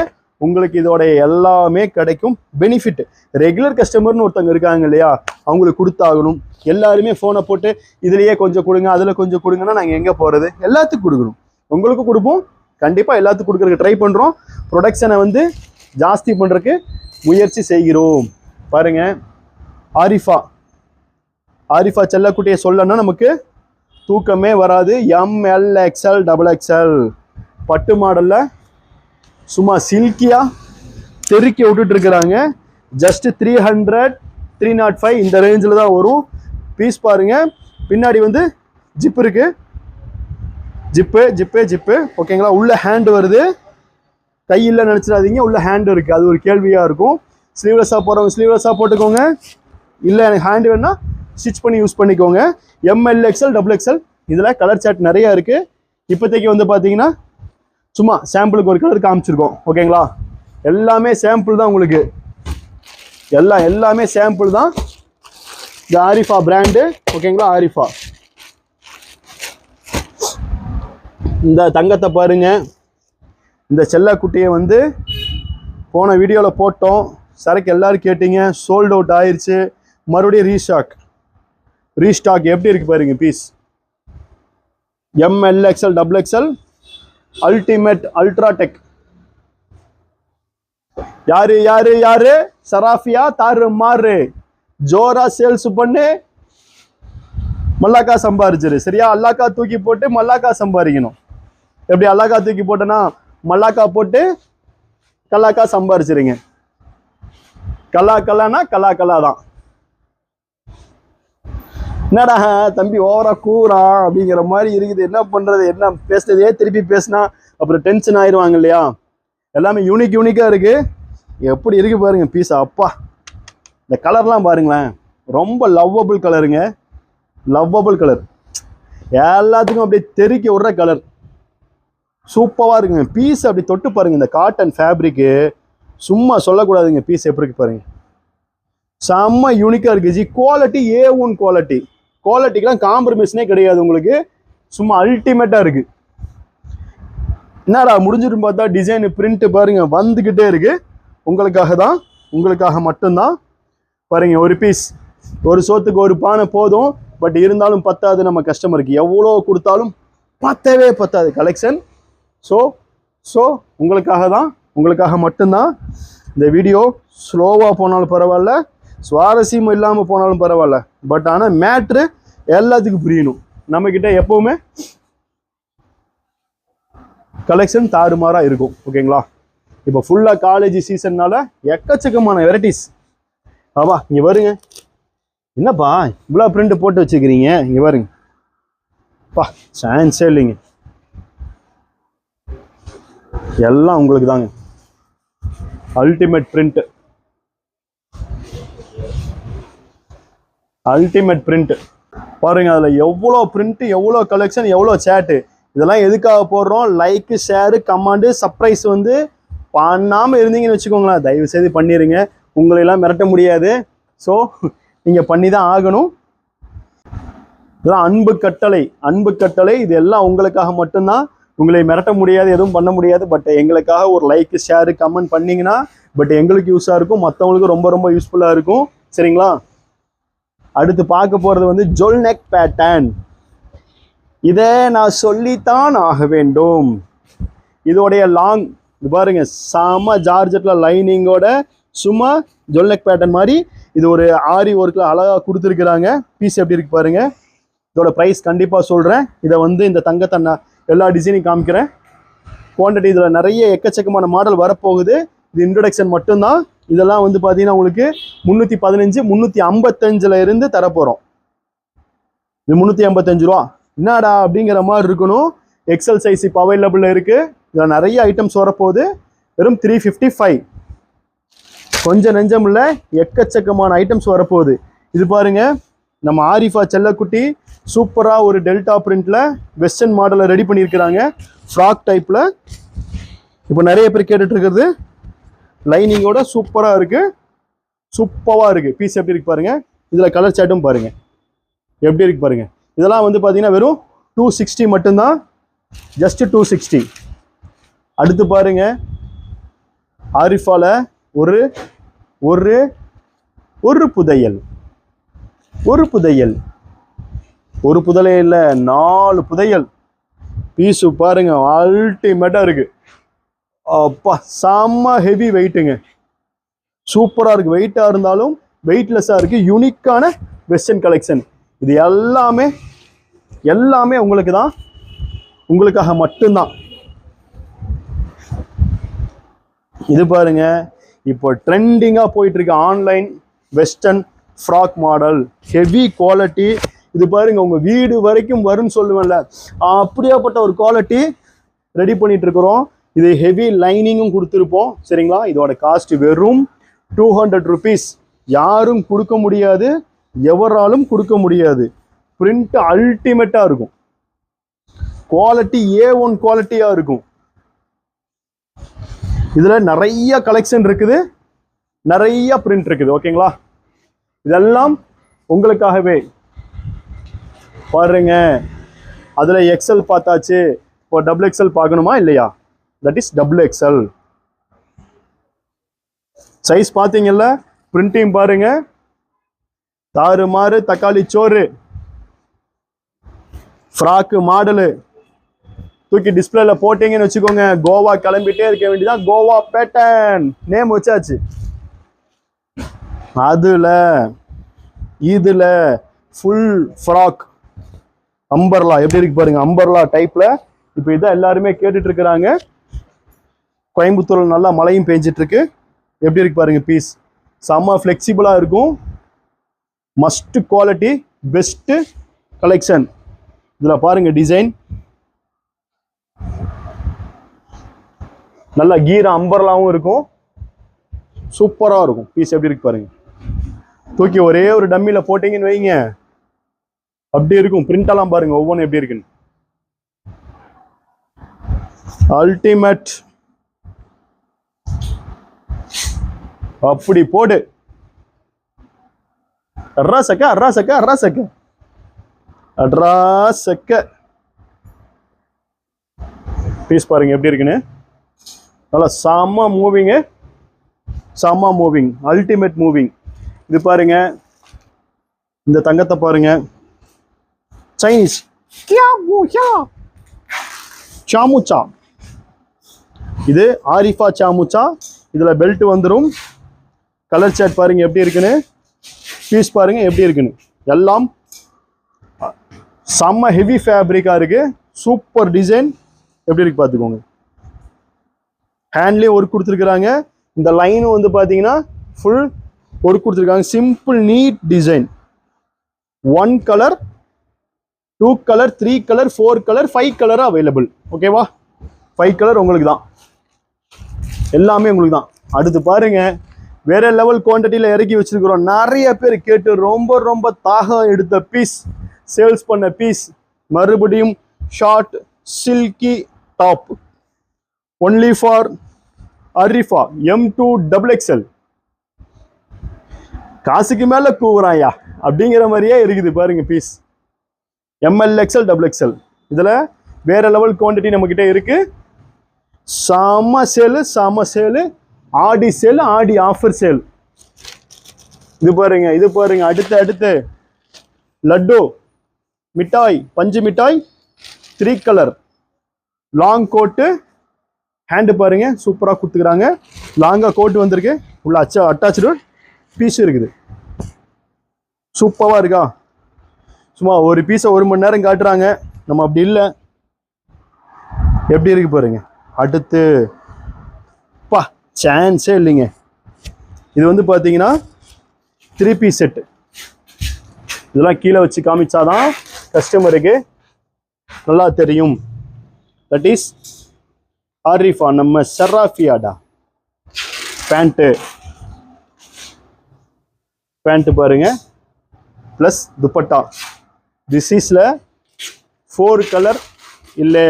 உங்களுக்கு இதோடைய எல்லாமே கிடைக்கும். பெனிஃபிட் ரெகுலர் கஸ்டமர்னு ஒருத்தவங்க இருக்காங்க இல்லையா, அவங்களுக்கு கொடுத்தாகணும். எல்லாருமே ஃபோனை போட்டு இதுலேயே கொஞ்சம் கொடுங்க, அதில் கொஞ்சம் கொடுங்கன்னா நாங்கள் எங்கே போகிறது? எல்லாத்துக்கும் கொடுக்கணும். உங்களுக்கும் கொடுப்போம், கண்டிப்பாக எல்லாத்துக்கும் கொடுக்குறதுக்கு ட்ரை பண்ணுறோம். ப்ரொடக்ஷனை வந்து ஜாஸ்தி பண்ணுறதுக்கு முயற்சி செய்கிறோம். பாருங்கள், ஆரிஃபா செல்லக்குட்டியை சொல்லணும்னா நமக்கு தூக்கமே வராது. ML XL XXL பட்டு மாடலில் சும்மா சில்கியாக தெருக்கி விட்டுட்டு இருக்கிறாங்க. ஜஸ்ட் 300 305 இந்த ரேஞ்சில் தான் வரும். பீஸ் பாருங்க, பின்னாடி வந்து ஜிப் இருக்கு, ஜிப்பு ஓகேங்களா. உள்ள ஹேண்ட் வருது, கையில் நினச்சிடாதீங்க, உள்ள ஹேண்ட் இருக்குது. அது ஒரு கேள்வியாக இருக்கும். ஸ்லீவ்லெஸ்ஸாக போகிறவங்க ஸ்லீவ்லெஸ்ஸாக போட்டுக்கோங்க, இல்லை எனக்கு ஹேண்ட் வேணுன்னா ஸ்டிச் பண்ணி யூஸ் பண்ணிக்கோங்க. ML XL XXL இதில் கலர் சார்ட் நிறையா இருக்குது. இப்போதைக்கு வந்து பார்த்தீங்கன்னா சும்மா சாம்பிளுக்கு ஒரு கலர் காமிச்சிருக்கோம், ஓகேங்களா. எல்லாமே சாம்பிள் தான் உங்களுக்கு, எல்லாமே சாம்பிள் தான். இந்த ஆரிஃபா பிராண்டு, ஓகேங்களா. ஆரிஃபா இந்த தங்கத்தை பாருங்க. இந்த செல்லக்குட்டியை வந்து போன வீடியோவில் போட்டோம், சரக்கு எல்லாரும் கேட்டீங்க, சோல்ட் அவுட் ஆயிடுச்சு. மறுபடியும் ரீஸ்டாக் எப்படி இருக்கு பாருங்க piece. ML XL XXL ultimate ultratech. யாரு சராஃபியா தாரு மாறு, ஜோரா சேல்ஸ் பண்ணு, மல்லாக்கா சம்பாரிச்சிரு. சரியா, அல்லாக்கா தூக்கி போட்டு மல்லாக்கா சம்பாதிக்கணும். எப்படி அல்லாக்கா தூக்கி போட்டேன்னா மல்லாக்கா போட்டு கல்லாக்கா சம்பாரிச்சிருங்க. கல்லானா கல்லா தான். என்னடா தம்பி ஓவரா கூறா அப்படிங்கிற மாதிரி இருக்குது. என்ன பண்றது, என்ன பேசுறதே திருப்பி பேசினா அப்புறம் டென்ஷன் ஆயிடுவாங்க இல்லையா. எல்லாமே யூனிக்கா இருக்கு. எப்படி இருக்கு பாருங்க பீஸ். அப்பா, இந்த கலர்லாம் பாருங்களேன், ரொம்ப லவ்வபிள் கலருங்க. லவ்வபிள் கலர், எல்லாத்துக்கும் அப்படியே தெறிக்க விடுற கலர். சூப்பராக இருக்குங்க பீஸ். அப்படி தொட்டு பாருங்க, இந்த காட்டன் ஃபேப்ரிக்கு சும்மா சொல்லக்கூடாதுங்க. பீஸ் எப்படி இருக்கு பாருங்க, செம்ம யூனிக்காக இருக்கு ஜி. குவாலிட்டி A1 குவாலிட்டிக்கெலாம் காம்ப்ரமைஸ்னே கிடையாது உங்களுக்கு. சும்மா அல்டிமேட்டாக இருக்குது. என்னடா முடிஞ்சிடும் பார்த்தா டிசைனு பிரிண்ட்டு பாருங்க வந்துக்கிட்டே இருக்குது. உங்களுக்காக மட்டும்தான். பாருங்க, ஒரு பீஸ், ஒரு சோத்துக்கு ஒரு பானை போதும். பட் இருந்தாலும் பத்தாது நம்ம கஸ்டமருக்கு. எவ்வளோ கொடுத்தாலும் பத்தாது கலெக்ஷன். ஸோ உங்களுக்காக மட்டும்தான் இந்த வீடியோ. ஸ்லோவாக போனாலும் பரவாயில்ல, சுவாரஸ்யம் இல்லாமல் போனாலும் பரவாயில்ல, பட் ஆனால் மேட்ரு எல்லாத்துக்கும் புரியணும். நம்மக்கிட்ட எப்போவுமே கலெக்ஷன் தாறுமாறாக இருக்கும், ஓகேங்களா. இப்போ ஃபுல்லாக காலேஜ் சீசன்னால எக்கச்சக்கமான வெரைட்டிஸ். ஆவா, இங்கே வருங்க. என்னப்பா இவ்வளோ பிரிண்ட் போட்டு வச்சுக்கிறீங்க, இங்கே பாருங்க. பா, சான்ஸே இல்லைங்க. எல்லாம் உங்களுக்கு தாங்க. அல்டிமேட் பிரிண்ட் பாருங்க. அதில் எவ்வளோ பிரிண்ட், எவ்வளோ கலெக்ஷன், எவ்வளோ சேட்டு. இதெல்லாம் எதுக்காக போடுறோம்? லைக்கு, ஷேரு, கமெண்டு, சர்ப்ரைஸ் வந்து பண்ணாமல் இருந்தீங்கன்னு வச்சுக்கோங்களேன். தயவு செய்து பண்ணிடுங்க. உங்களெல்லாம் மிரட்ட முடியாது. ஸோ நீங்கள் பண்ணி தான் ஆகணும். இதெல்லாம் அன்பு கட்டளை. இது எல்லாம் உங்களுக்காக மட்டும்தான். உங்களை மிரட்ட முடியாது, எதுவும் பண்ண முடியாது. பட் எங்களுக்காக ஒரு லைக்கு, ஷேரு, கமெண்ட் பண்ணிங்கன்னா பட் எங்களுக்கு யூஸாக இருக்கும், மற்றவங்களுக்கு ரொம்ப ரொம்ப யூஸ்ஃபுல்லாக இருக்கும். சரிங்களா. அடுத்து பார்க்க போகிறது வந்து ஜொல் நெக் பேட்டர்ன். இதை நான் சொல்லித்தான் ஆக வேண்டும். இதோடைய லாங் இது பாருங்க, செம ஜார்ஜெட்டில் லைனிங்கோட சும்மா ஜொல் நெக் பேட்டர்ன் மாதிரி. இது ஒரு ஆரி ஒர்க்கில் அழகாக கொடுத்துருக்குறாங்க. பீஸ் எப்படி இருக்கு பாருங்க. இதோட ப்ரைஸ் கண்டிப்பாக சொல்கிறேன். இதை வந்து இந்த தங்கத்தை நான் எல்லா டிசைனையும் காமிக்கிறேன். குவான்டிட்டி இதில் நிறைய எக்கச்சக்கமான மாடல் வரப்போகுது. இது இன்ட்ரடக்ஷன் மட்டும்தான். இதெல்லாம் வந்து பார்த்தீங்கன்னா உங்களுக்கு 315 355 இருந்து தரப்போகிறோம். இது 355 ரூபா. என்னடா அப்படிங்கிற மாதிரி இருக்கணும். எக்ஸல் சைஸ் இப்போ அவைலபிளில் இருக்குது. இதில் நிறைய ஐட்டம்ஸ் வரப்போகுது. வெறும் 355. கொஞ்சம் நெஞ்சம் இல்லை, எக்கச்சக்கமான ஐட்டம்ஸ் வரப்போகுது. இது பாருங்க, நம்ம ஆரிஃபா செல்லக்குட்டி சூப்பராக ஒரு டெல்டா பிரிண்ட்ல வெஸ்டர்ன் மாடலை ரெடி பண்ணியிருக்கிறாங்க, ஃப்ராக் டைப்பில். இப்போ நிறைய பேர் கேட்டுட்டு இருக்கிறது லைனிங்கோட சூப்பராக இருக்குது, சூப்பராக இருக்குது. பீஸ் எப்படி இருக்கு பாருங்க, இதில் கலர் சாட்டும் பாருங்க எப்படி இருக்கு பாருங்க. இதெல்லாம் வந்து பார்த்தீங்கன்னா வெறும் 260 மட்டும்தான், ஜஸ்ட் 260. அடுத்து பாருங்க, ஆரிஃபால ஒரு ஒரு ஒரு புதையல், ஒரு புதையல், ஒரு புதையல் இல்லை 4 புதையல். பீஸு பாருங்க அல்டிமேட்டாக இருக்கு. அப்பா செம்ம ஹெவி வெயிட்டுங்க, சூப்பராக இருக்கு. வெயிட்டாக இருந்தாலும் வெயிட்லெஸ்ஸாக இருக்கு. யூனிக்கான வெஸ்டர்ன் கலெக்ஷன். இது எல்லாமே எல்லாமே உங்களுக்கு தான், உங்களுக்காக மட்டும்தான். இது பாருங்க, இப்போ ட்ரெண்டிங்காக போயிட்டு இருக்கு online western frock model, heavy quality. இது பாருங்க, உங்க வீடு வரைக்கும் வரும்னு சொல்லுவேன்ல, அப்படியாப்பட்ட ஒரு குவாலிட்டி ரெடி பண்ணிட்டு இருக்கிறோம். இது ஹெவி லைனிங்கும் கொடுத்துருப்போம், சரிங்களா? இதோட காஸ்ட் வெறும் 200 rupees. யாரும் கொடுக்க முடியாது, எவராலும் கொடுக்க முடியாது. பிரிண்ட் அல்டிமேட்டா இருக்கும், குவாலிட்டி A1 குவாலிட்டியா இருக்கும். இதுல நிறைய கலெக்ஷன் இருக்குது, நிறைய பிரிண்ட் இருக்குது, ஓகேங்களா? இதெல்லாம் உங்களுக்காகவே பாருங்க. அதுல XL பார்த்தாச்சு, இப்போ XXL பார்க்கணுமா இல்லையா? That is XXL size. பார்த்தீங்கல்ல, பிரிண்டையும் பாருங்க, தாறுமாறு தக்காளி சோறு ஃப்ராக்கு மாடலு. தூக்கி டிஸ்பிளேல போட்டீங்கன்னு வச்சுக்கோங்க, கோவா கிளம்பிட்டே இருக்க வேண்டியதான். கோவா பேட்டர்ன் நேம் வச்சாச்சு. அதுல இதுல ஃபுல் ஃப்ராக் அம்பர்லா எப்படி இருக்கு பாருங்க, அம்பர்லா டைப்ல. இப்போ இதான் எல்லாருமே கேட்டுட்டு இருக்கிறாங்க. கோயம்புத்தூர்ல நல்லா மழையும் பெஞ்சிட்டு இருக்கு. எப்படி இருக்கு பாருங்க, பீஸ் செம்ம ஃபிளெக்சிபிளா இருக்கும். Must quality, best collection. இதுல பாருங்க டிசைன் நல்லா கீரா அம்பர்லாவும் இருக்கும், சூப்பரா இருக்கும். பீஸ் எப்படி இருக்கு பாருங்க. தூக்கி ஒரே ஒரு டம்மில போட்டீங்கன்னு வைங்க, அப்படி இருக்கும். பிரிண்ட் எல்லாம் பாருங்க ஒவ்வொன்றும் எப்படி இருக்குன்னு. அல்டிமேட். அப்படி போடு. அட்ரா சக்க அட்ரா சக்க அட்ரா சக்க அட்ரா சக்க. பீஸ் பாருங்க எப்படி இருக்குன்னு. நல்லா செம்ம மூவிங்கு, செம்ம மூவிங், அல்டிமேட் மூவிங். இது பாருங்க, இந்த தங்கத்தை பாருங்க, சைனீஸ் சாமுச்சா. இது ஆரிஃபா சாமுச்சா. இதுல பெல்ட் வந்துடும். கலர் சாட் பாருங்க எப்படி இருக்குன்னு, பீஸ் பாருங்க எப்படி இருக்குன்னு. எல்லாம் செம்ம ஹெவி ஃபேப்ரிக்கா இருக்கு, சூப்பர் டிசைன். எப்படி இருக்கு பார்த்துக்கோங்க. ஹேண்ட்லேயும் ஒர்க் கொடுத்துருக்குறாங்க. இந்த லைனும் வந்து பார்த்தீங்கன்னா ஃபுல் ஒர்க் கொடுத்துருக்காங்க. Simple neat design. 1 colour, 2 colour, 3 colour, 4 colour, 5 colour available. ஓகேவா? 5 கலர் உங்களுக்கு தான், எல்லாமே உங்களுக்கு தான். அடுத்து பாருங்க, வேற லெவல் குவான்டிட்டியில் இறக்கி வச்சிருக்கிறோம். நிறைய பேர் கேட்டு ரொம்ப ரொம்ப தாகம் எடுத்த பீஸ், சேல்ஸ் பண்ண பீஸ். மறுபடியும் short silky top, only for Arifa M2 XXL. காசுக்கு மேல கூவுறாயா அப்படிங்கிற மாதிரியே இருக்குது பாருங்க பீஸ். ML XL XXL. இதுல வேற லெவல் குவான்டிட்டி நம்ம கிட்ட இருக்கு. செம சேலு, செம சேலு. ஆடி சேல், ஆடி ஆஃபர் சேல். இது பாருங்க, இது பாருங்க. அடுத்து அடுத்து லட்டு மிட்டாய், பஞ்சு மிட்டாய், 3 கலர் லாங் கோட்டு. ஹேண்டு பாருங்க சூப்பராக கொடுத்துக்கிறாங்க. லாங்கா கோட்டு வந்திருக்கு, உள்ள அட்டாச்சு பீஸ் இருக்குது. சூப்பராக இருக்கா? சும்மா ஒரு பீஸை 1 மணி நேரம் காட்டுறாங்க, நம்ம அப்படி இல்லை. எப்படி இருக்கு பாருங்க. அடுத்து பா சான்ஸே இல்லைங்க. இது வந்து பார்த்தீங்கன்னா 3 பீஸ் செட்டு. இதெல்லாம் கீழே வச்சு காமிச்சாதான் கஸ்டமருக்கு நல்லா தெரியும். தட் இஸ் ஆரிஃபா நம்ம சராஃபியாடா பேண்ட்டு. பேண்ட் பாருங்க ப்ளஸ் துப்பட்டா. திஸ் இஸ்ல 4 கலர் இல்லை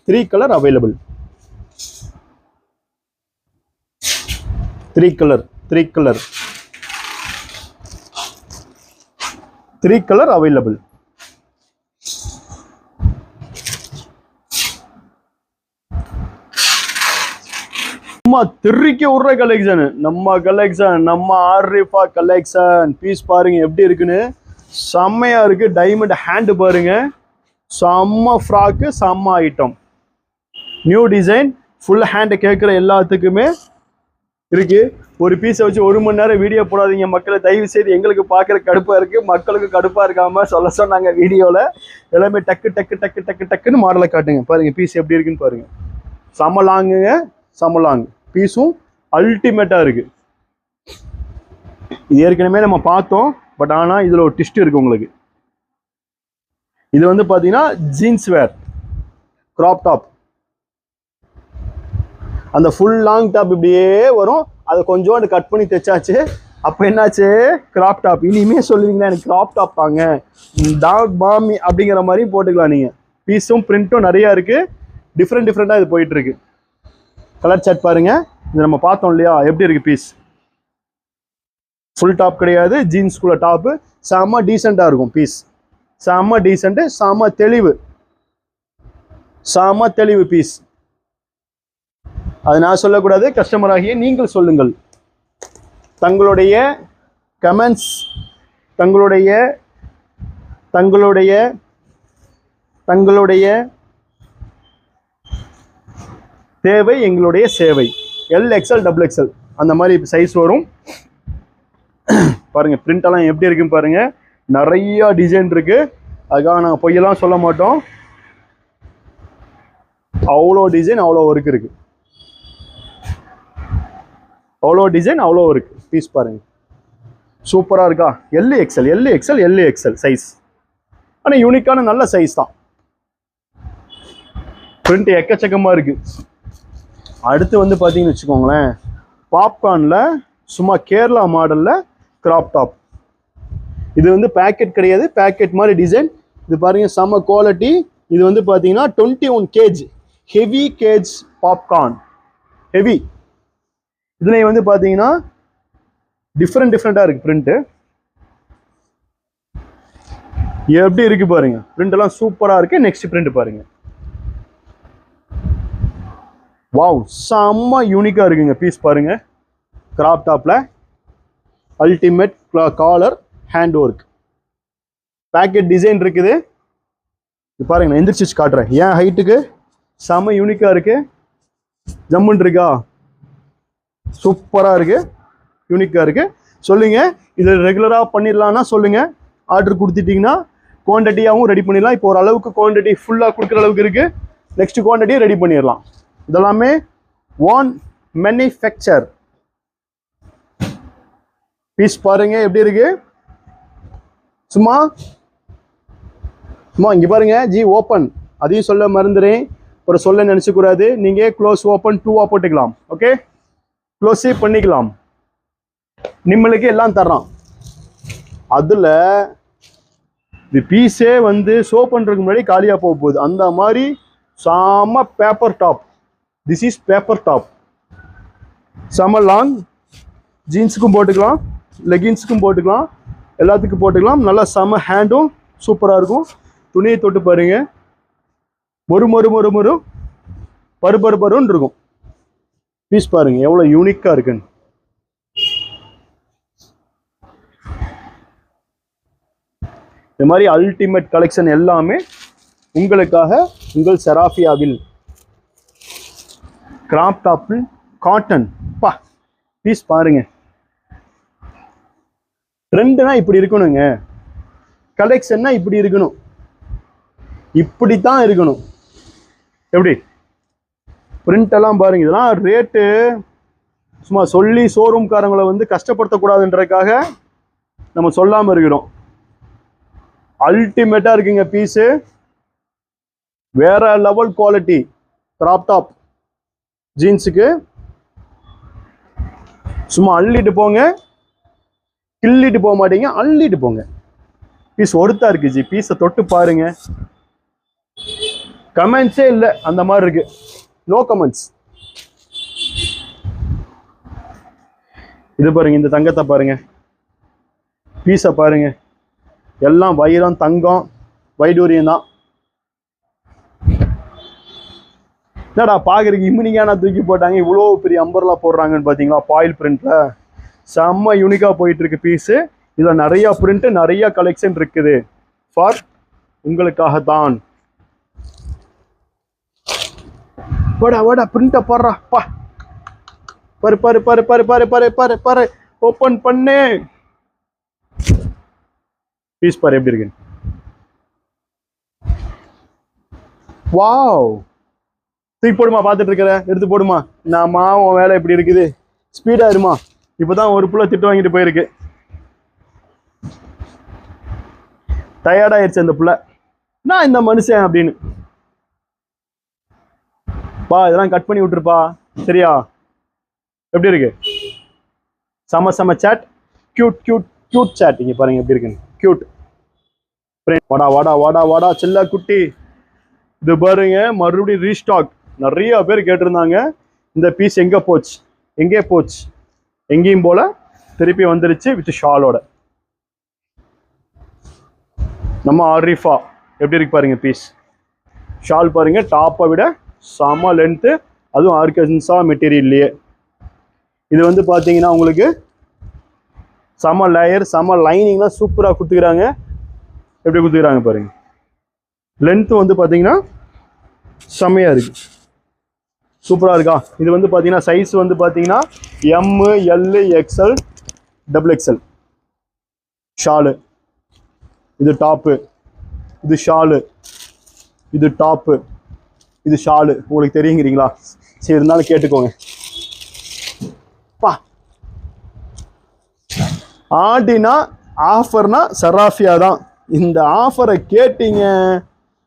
3 கலர் அவைலபிள். 3 colour available. நம்ம திருக்கி விடுற கலெக்ஷன், நம்ம ஆர்ரிஃபா கலெக்ஷன். பீஸ் பாருங்க எப்படி இருக்குன்னு, செம்மையா இருக்கு. டைமண்ட் ஹேண்ட் பாருங்க, செம்ம ஃப்ராக்கு, செம்ம item. New design, full hand கேட்குற எல்லாத்துக்குமே இருக்கு. ஒரு பீஸை வச்சு 1 மணி நேரம் வீடியோ போடாதீங்க மக்களை, தயவு செய்து. எங்களுக்கு பார்க்குற கடுப்பாக இருக்கு, மக்களுக்கு கடுப்பாக இருக்காம சொல்ல சொன்னாங்க வீடியோவில். எல்லாமே டக்குன்னு மாடலை காட்டுங்க. பாருங்க பீஸ் எப்படி இருக்குன்னு பாருங்க. செம்ம லாங் பீஸும் அல்டிமேட்டாக இருக்கு. இது ஏற்கனவே நம்ம பார்த்தோம், பட் ஆனால் இதில் ஒரு ட்விஸ்ட் இருக்கு உங்களுக்கு. இது வந்து பார்த்தீங்கன்னா ஜீன்ஸ் வேர் கிராப் டாப். அந்த ஃபுல் லாங் டாப் இப்படியே வரும், அதை கொஞ்சோண்டு கட் பண்ணி தைச்சாச்சு. அப்போ என்னாச்சு, கிராப் டாப். இனிமே சொல்லுவீங்களா எனக்கு கிராப் டாப் தாங்க, டாக் பாமி அப்படிங்கிற மாதிரி போட்டுக்கலாம் நீங்கள். பீஸும் பிரிண்ட்டும் நிறையா இருக்கு, டிஃப்ரெண்ட்டாக இது போயிட்டு இருக்கு. கலர் சார்ட் பாருங்க, இது நம்ம பார்த்தோம் இல்லையா, எப்படி இருக்கு பீஸ். ஃபுல் டாப் கிடையாது, ஜீன்ஸ்குள்ள டாப்பு. செம்ம டீசெண்டாக இருக்கும் பீஸ், செம்ம டீசென்ட், செம்ம தெளிவு பீஸ். அது நான் சொல்லக்கூடாது, கஸ்டமர் ஆகிய நீங்கள் சொல்லுங்கள். தங்களுடைய கமெண்ட்ஸ், தங்களுடைய தேவை எங்களுடைய சேவை. LXL XXL அந்த மாதிரி சைஸ் வரும். பாருங்க பிரிண்ட் எல்லாம் எப்படி இருக்குன்னு பாருங்க, நிறைய டிசைன் இருக்கு. அதுக்காக நாங்கள் பொய்யெல்லாம் சொல்ல மாட்டோம். அவ்வளோ டிசைன், அவ்வளோ ஒர்க் இருக்கு. பீஸ் பாருங்க சூப்பராக இருக்கா. LXL சைஸ், ஆனால் யூனிக்கான நல்ல சைஸ் தான். பிரிண்ட் எக்கச்சக்கமாக இருக்கு. அடுத்து வந்து பார்த்தீங்கன்னு வச்சுக்கோங்களேன், பாப்கார்னில் சும்மா கேரளா மாடலில் கிராப் டாப். இது வந்து பேக்கெட் கிடையாது, பேக்கெட் மாதிரி டிசைன். இது பாருங்க செம்ம குவாலிட்டி. இது வந்து பார்த்தீங்கன்னா 21 kg heavy gauge popcorn, heavy. இதுல வந்து பார்த்தீங்கன்னா டிஃப்ரெண்ட்டாக இருக்கு பிரிண்ட்டு. எப்படி இருக்கு பாருங்க, பிரிண்ட் எல்லாம் சூப்பராக இருக்கு. நெக்ஸ்ட் பிரிண்ட் பாருங்க, வாவ் செம்ம யூனிக்கா இருக்குங்க பீஸ் பாருங்க. கிராப் டாப்ல ultimate collar hand work, pocket design இருக்குது. இது பாருங்க, நான் எந்திரிச்சு காட்டுறேன். ஏன் ஹைட்டுக்கு செம்ம யூனிக்கா இருக்கு, ஜம்முன் இருக்கா, சூப்பரா இருக்கு, யூனிக்கா இருக்கு. சொல்லுங்க, இது ரெகுலரா பண்ணிடலாம்னா சொல்லுங்க. ஆர்டர் கொடுத்துட்டீங்கன்னா குவான்டிட்டியாகவும் ரெடி பண்ணிடலாம். இப்போ ஒரு அளவுக்கு குவான்டிட்டி ஃபுல்லாக கொடுக்குற அளவுக்கு இருக்கு. நெக்ஸ்ட் குவான்டிட்டியை ரெடி பண்ணிடலாம். இதெல்லாமே ஒன் மேனுஃபேக்சர் பீஸ் பாருங்க எப்படி இருக்கு. சும்மா இங்க பாருங்க, ஜி ஓப்பன். அதையும் சொல்ல மறந்துறேன், ஒரு சொல்ல நினைச்சக்கூடாது. நீங்க க்ளோஸ் ஓப்பன் 2 போட்டுக்கலாம். ஓகே, க்ளோஸே பண்ணிக்கலாம். நிம்மளுக்கு எல்லாம் தர்றான். அதுல இந்த பீஸே வந்து ஷோ பண்றதுக்கு முன்னாடி காலியா போக போகுது. அந்த மாதிரி செம paper top. This is paper top, செம லாங். ஜீன்ஸுக்கும் போட்டுக்கலாம், லெகின்ஸுக்கும் போட்டுக்கலாம், எல்லாத்துக்கும் போட்டுக்கலாம். நல்லா செம ஹேண்டும் சூப்பராக இருக்கும். துணியை தொட்டு பாருங்க, மொறு பருன்னு இருக்கும். பீஸ் பாருங்க எவ்வளோ யூனிக்காக இருக்குன்னு. இந்த மாதிரி அல்டிமேட் கலெக்ஷன் எல்லாமே உங்களுக்காக உங்கள் செராஃபியாவில். கிராப் டாப் காட்டன் பா, பீஸ் பாருங்க. ட்ரெண்ட்னா இப்படி இருக்கணுங்க, கலெக்ஷன்னா இப்படி இருக்கணும், இப்படித்தான் இருக்கணும். எப்படி பிரிண்ட் எல்லாம் பாருங்க. இதெல்லாம் ரேட்டு சும்மா சொல்லி ஷோரூம்காரங்களை வந்து கஷ்டப்படுத்தக்கூடாதுன்றதுக்காக நம்ம சொல்லாமல் இருக்கிறோம். அல்டிமேட்டா இருக்குங்க பீஸு, வேற லெவல் குவாலிட்டி. கிராப் டாப் ஜீன்ஸுக்கு சும்மா அள்ளிட்டு போங்க. கிள்ளிட்டு போக மாட்டீங்க, அள்ளிட்டு போங்க. பீஸ் ஒருத்தா இருக்கு ஜி. பீஸை தொட்டு பாருங்க, கமெண்ட்ஸே இல்லை, அந்த மாதிரி இருக்கு. No comments. இது பாருங்க, இந்த தங்கத்தை பாருங்க, பீஸை பாருங்க, எல்லாம் வைரம் தங்கம் வைடூரியம் தான். என்னடா பாக்குறதுக்கு இம்மினிங்கான தூக்கி போட்டாங்க, இவ்வளோ பெரிய அம்பர்லா போடுறாங்கன்னு பார்த்தீங்களா? பாயில் பிரிண்ட்ல செம்ம யூனிக்கா போயிட்டு இருக்கு பீஸு. இதில் நிறைய பிரிண்ட், நிறைய கலெக்ஷன் இருக்குது. ஃபார் உங்களுக்காக தான். வாடா வாடா, பிரிண்ட்டை போடுறா பா. பாரு பாரு பாரு பாரு பாரு பாரு பாரு பாரு, ஓப்பன் பண்ணு. பீஸ் பாரு எப்படி இருக்கு. வாவ், தூக்கி போடுமா, பார்த்துட்டு இருக்கிற, எடுத்து போடுமா. நாமா உன் வேலை எப்படி இருக்குது, ஸ்பீடா இருமா. இப்போதான் ஒரு புள்ள திட்டு வாங்கிட்டு போயிருக்கு, டயர்டாயிருச்சு அந்த புள்ள. நான் இந்த மனுஷன் அப்படின்னு பா, இதெல்லாம் கட் பண்ணி விட்டுருப்பா, சரியா? எப்படி இருக்கு? செம செம சாட், கியூட் கியூட் கியூட் சாட். இங்க பாருங்க எப்படி இருக்குன்னு, கியூட். வாடா வாடா வாடா வாடா செல்ல குட்டி. இது பாருங்க, மறுபடியும் ரீஸ்டாக். நிறைய பேர் கேட்டிருந்தாங்க இந்த பீஸ் எங்க போச்சு, எங்கே போச்சு, எங்கேயும் போல திருப்பி வந்துருச்சு வித் ஷாலோட. நம்ம ஆரிஃபா எப்படி இருக்கு பாருங்க பீஸ். ஷால் பாருங்க, டாப்பை விட செம லென்த்து, அதுவும் ஆர்கன்சா மெட்டீரியல்லையே. இது வந்து பார்த்தீங்கன்னா உங்களுக்கு செம லேயர், செம லைனிங்லாம் சூப்பராக கொடுத்துக்கிறாங்க. எப்படி கொடுத்துக்கிறாங்க பாருங்க. லென்த்து வந்து பார்த்தீங்கன்னா செம்மையாக இருக்கு, சூப்பராக இருக்கா. இது வந்து பார்த்தீங்கன்னா சைஸ் வந்து பார்த்தீங்கன்னா எம்மு, எல்லு, எக்ஸ்எல், டபுள் எக்ஸ்எல். ஷாலு, இது டாப்பு, இது ஷாலு, இது டாப்பு, இது ஷாலு. உங்களுக்கு தெரியுங்கிறீங்களா? சரி, இருந்தாலும் கேட்டுக்கோங்க. பா, ஆடினா ஆஃபர்னா சராஃபியா தான். இந்த ஆஃபரை கேட்டீங்க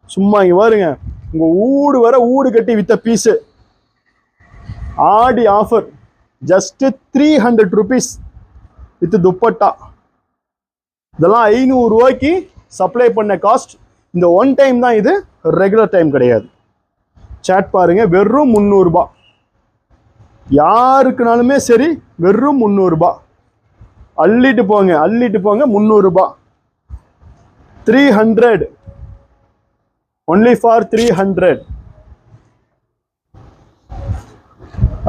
சும்மா இங்க பாருங்க, உங்க ஊடு வர ஊடு கட்டி வித்த piece. Aadi offer just 300 rupees with dupatta. இதெல்லாம் 500 ரூபாய்க்கு சப்ளை பண்ண காஸ்ட். இந்த ஒன் டைம் தான் இது, ரெகுலர் டைம் கிடையாது. சாட் பாருங்க, வெறும் 300 ரூபாய். யாருக்குனாலுமே சரி, வெறும் 300 ரூபாய். அள்ளிட்டு போங்க, அள்ளிட்டு போங்க. 300 ரூபாய், 300, only for 300.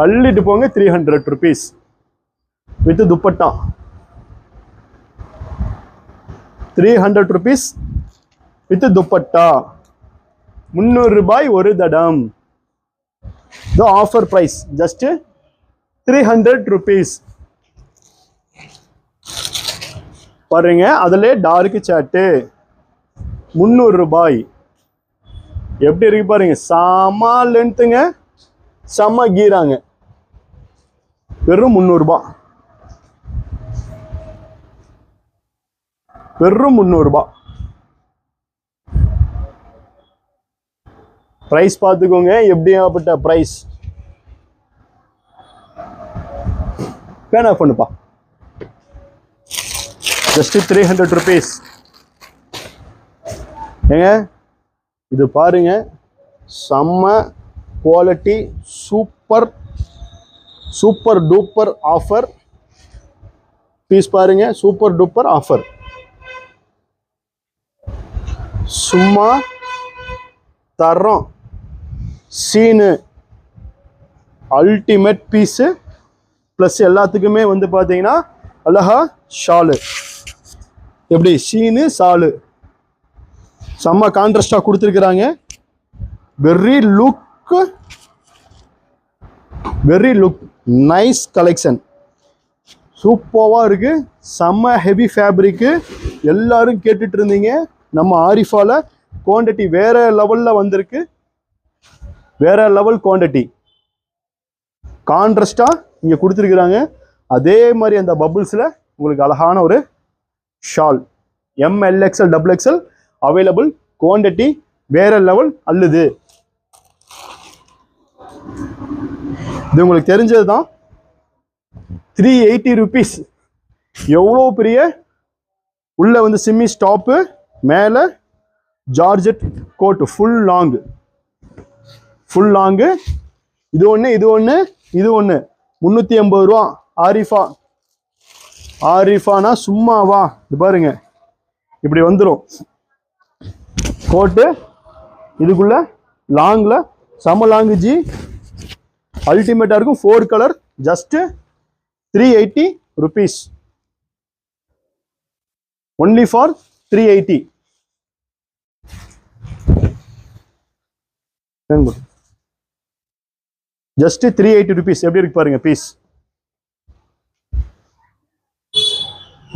அள்ளிட்டு போங்க. 300 rupees with dupatta. 300 rupees with dupatta. 300 ரூபாய் ஒரு தடம். The offer price just 300 rupees. பாருங்க, அதுல டார்க் சாட்டு 300 ரூபாய். எப்படி இருக்கு பாருங்க, செம லென்த்துங்க, செம கீராங்க. வெறும் 300 ரூபாய், வெறும் 300 ரூபாய். பிரைஸ் பார்த்துக்கோங்க, எப்படியாப்பட்ட பிரைஸ். பேனா பண்ணுப்பா. Just 300 rupees. ஏங்க இது பாருங்க, செம்ம quality, super super duper offer piece பாருங்க. சூப்பர் டூப்பர் ஆஃபர், சும்மா தரோம். Seenu ultimate piece. ப்ளஸ் எல்லாத்துக்குமே வந்து பார்த்தீங்கன்னா அழகா ஷாலு. எப்படி சீனு ஷாலு செம்ம கான்ட்ராஸ்டாக கொடுத்துருக்குறாங்க. Very look, very look nice collection. சூப்பராக இருக்கு, செம்ம ஹெவி ஃபேப்ரிக்கு. எல்லாரும் கேட்டுட்டு இருந்தீங்க. நம்ம ஆரிஃபால குவான்டிட்டி வேற லெவலில் வந்திருக்கு, வேற லெவல் குவான்டிட்டி. கான்ட்ராஸ்டாக இங்கே கொடுத்துருக்குறாங்க. அதே மாதிரி அந்த பபுள்ஸில் உங்களுக்கு அழகான ஒரு shawl. M L XL double XL available. Quantity வேற லெவல் அல்லுது. இது உங்களுக்கு தெரிஞ்சது தான். 380 rupees எவ்வளோ பெரிய உள்ள வந்து சிம்மி ஸ்டாப்பு, மேலே ஜார்ஜெட் கோட்டு, ஃபுல் லாங்கு. இது ஒன்று, இது ஒன்று, இது ஒன்று. 380 ரூபா. ஆரிஃபானா சும்மாவா? இது பாருங்க, இப்படி வந்துடும் கோட்டு. இதுக்குள்ள லாங்கில் செம லாங்கு ஜி, அல்டிமேட்டாக இருக்கும். 4 colour, just 380 rupees. Only for 380. Just 380 rupees. எப்படி இருக்கு பாருங்க பீஸ்.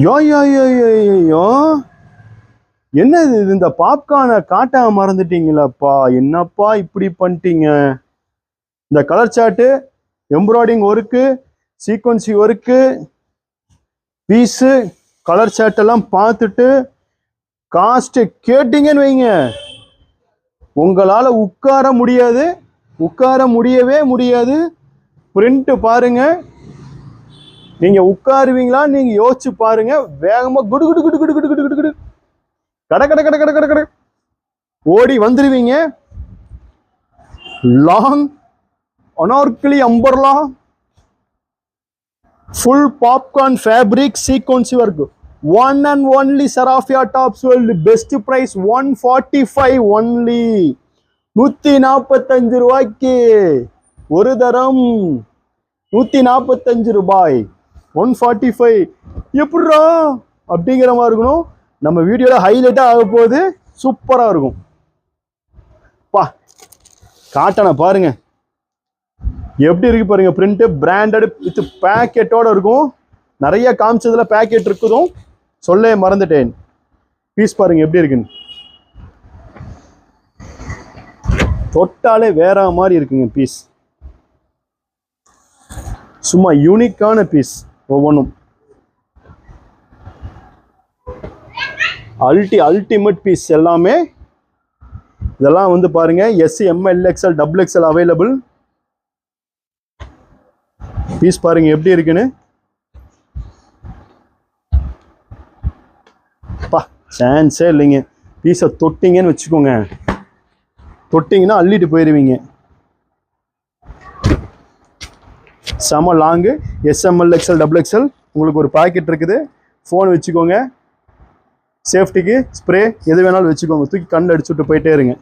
யோ என்ன இது? இந்த பாப்கார்னை காட்டாம மறந்துட்டீங்களாப்பா? என்னப்பா இப்படி பண்ணிட்டீங்க? இந்த colour chart, embroidering work, சீக்வன்சி work, piece, colour chart எல்லாம் பார்த்துட்டு காஸ்ட் கேட்டீங்கன்னு வைங்க, உங்களால் முடியவே முடியாது. பிரிண்ட் பாருங்க, நீங்க உட்காருவீங்களா நீங்க யோசிச்சு பாருங்க. வேகமா குடு குடு குடு குடு குடு குடு குடு குடு கட ஓடி வந்துருவீங்க. Long anarkali umbrella, full popcorn fabric, sequence work. One and only சராஃபியா tops world. Best price 145 only. 145 ரூபாய்க்கு ஒரு தரம். 145 ரூபாய், 145. எப்படிரா அப்படிங்கிற மாதிரி இருக்கணும். நம்ம வீடியோல ஹைலைட்டா ஆக போகுது, சூப்பரா இருக்கும். பா காட்டனை பாருங்க எப்படி இருக்கு பாருங்க. பிரிண்ட் பிராண்டட் வித் பேக்கெட்டோட இருக்கும். நிறைய காமிச்சதுல பேக்கெட் இருக்குதும் சொல்ல மறந்துட்டேன். பீஸ் பாருங்க எப்படி இருக்குன்னு. தொட்டாலே வேற மாதிரி இருக்குங்க பீஸ். சும்மா யூனிக்கான பீஸ் ஒவ்வொன்றும். அல்டிமேட் பீஸ் எல்லாமே. இதெல்லாம் வந்து பாருங்க S, M, L XL, XXL available. Piece பாருங்க எப்படி இருக்குன்னு. சான்ஸே இல்லைங்க. பீஸை தொட்டிங்கன்னு வச்சுக்கோங்க, தொட்டிங்கன்னா அள்ளிட்டு போயிடுவீங்க. செம லாங்கு, SML, XL, XXL. உங்களுக்கு ஒரு பாக்கெட் இருக்குது. ஃபோன் வச்சுக்கோங்க, சேஃப்டிக்கு ஸ்ப்ரே எது வேணாலும் வச்சுக்கோங்க. தூக்கி கண் அடிச்சுட்டு போயிட்டே இருங்க.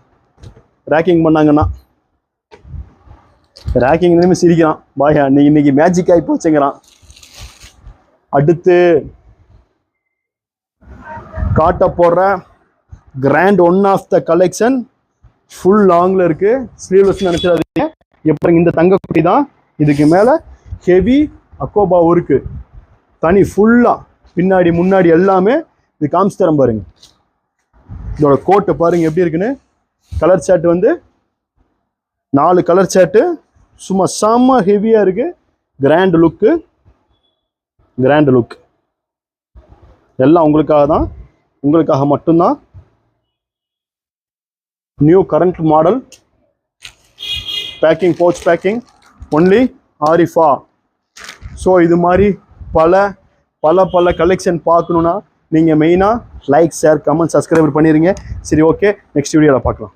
ரேக்கிங் பண்ணாங்கன்னா ரேக்கிங் சிரிக்கிறான் பாயா, இன்னைக்கு மேஜிக் ஆகி போச்சுங்கிறான். அடுத்து காட்ட போடுற grand one of the collection. Full லாங்கில் இருக்கு. ஸ்லீவ்லெஸ் நினைச்சிடாதீங்க. எப்படி இந்த தங்க குட்டி தான். இதுக்கு மேலே ஹெவி அக்கோபா ஒர்க்கு தனி ஃபுல்லாக, பின்னாடி முன்னாடி எல்லாமே. இது காமிச்சு தரம் பாருங்க. இதோட கோட்டை பாருங்க எப்படி இருக்குன்னு. கலர் சார்ட் வந்து 4 கலர் சார்ட்டு, சும்மா செம்ம ஹெவியாக இருக்கு. கிராண்ட் லுக் எல்லாம் உங்களுக்காக தான், உங்களுக்காக மட்டும்தான். New current model packing, pouch packing, only Arifa. So இது மாதிரி பல கலெக்ஷன் பார்க்கணுன்னா நீங்கள் மெயினாக லைக், ஷேர், கமெண்ட், சப்ஸ்கிரைபர் பண்ணிடுங்க. சரி, ஓகே, நெக்ஸ்ட் வீடியோவில் பார்க்கலாம்.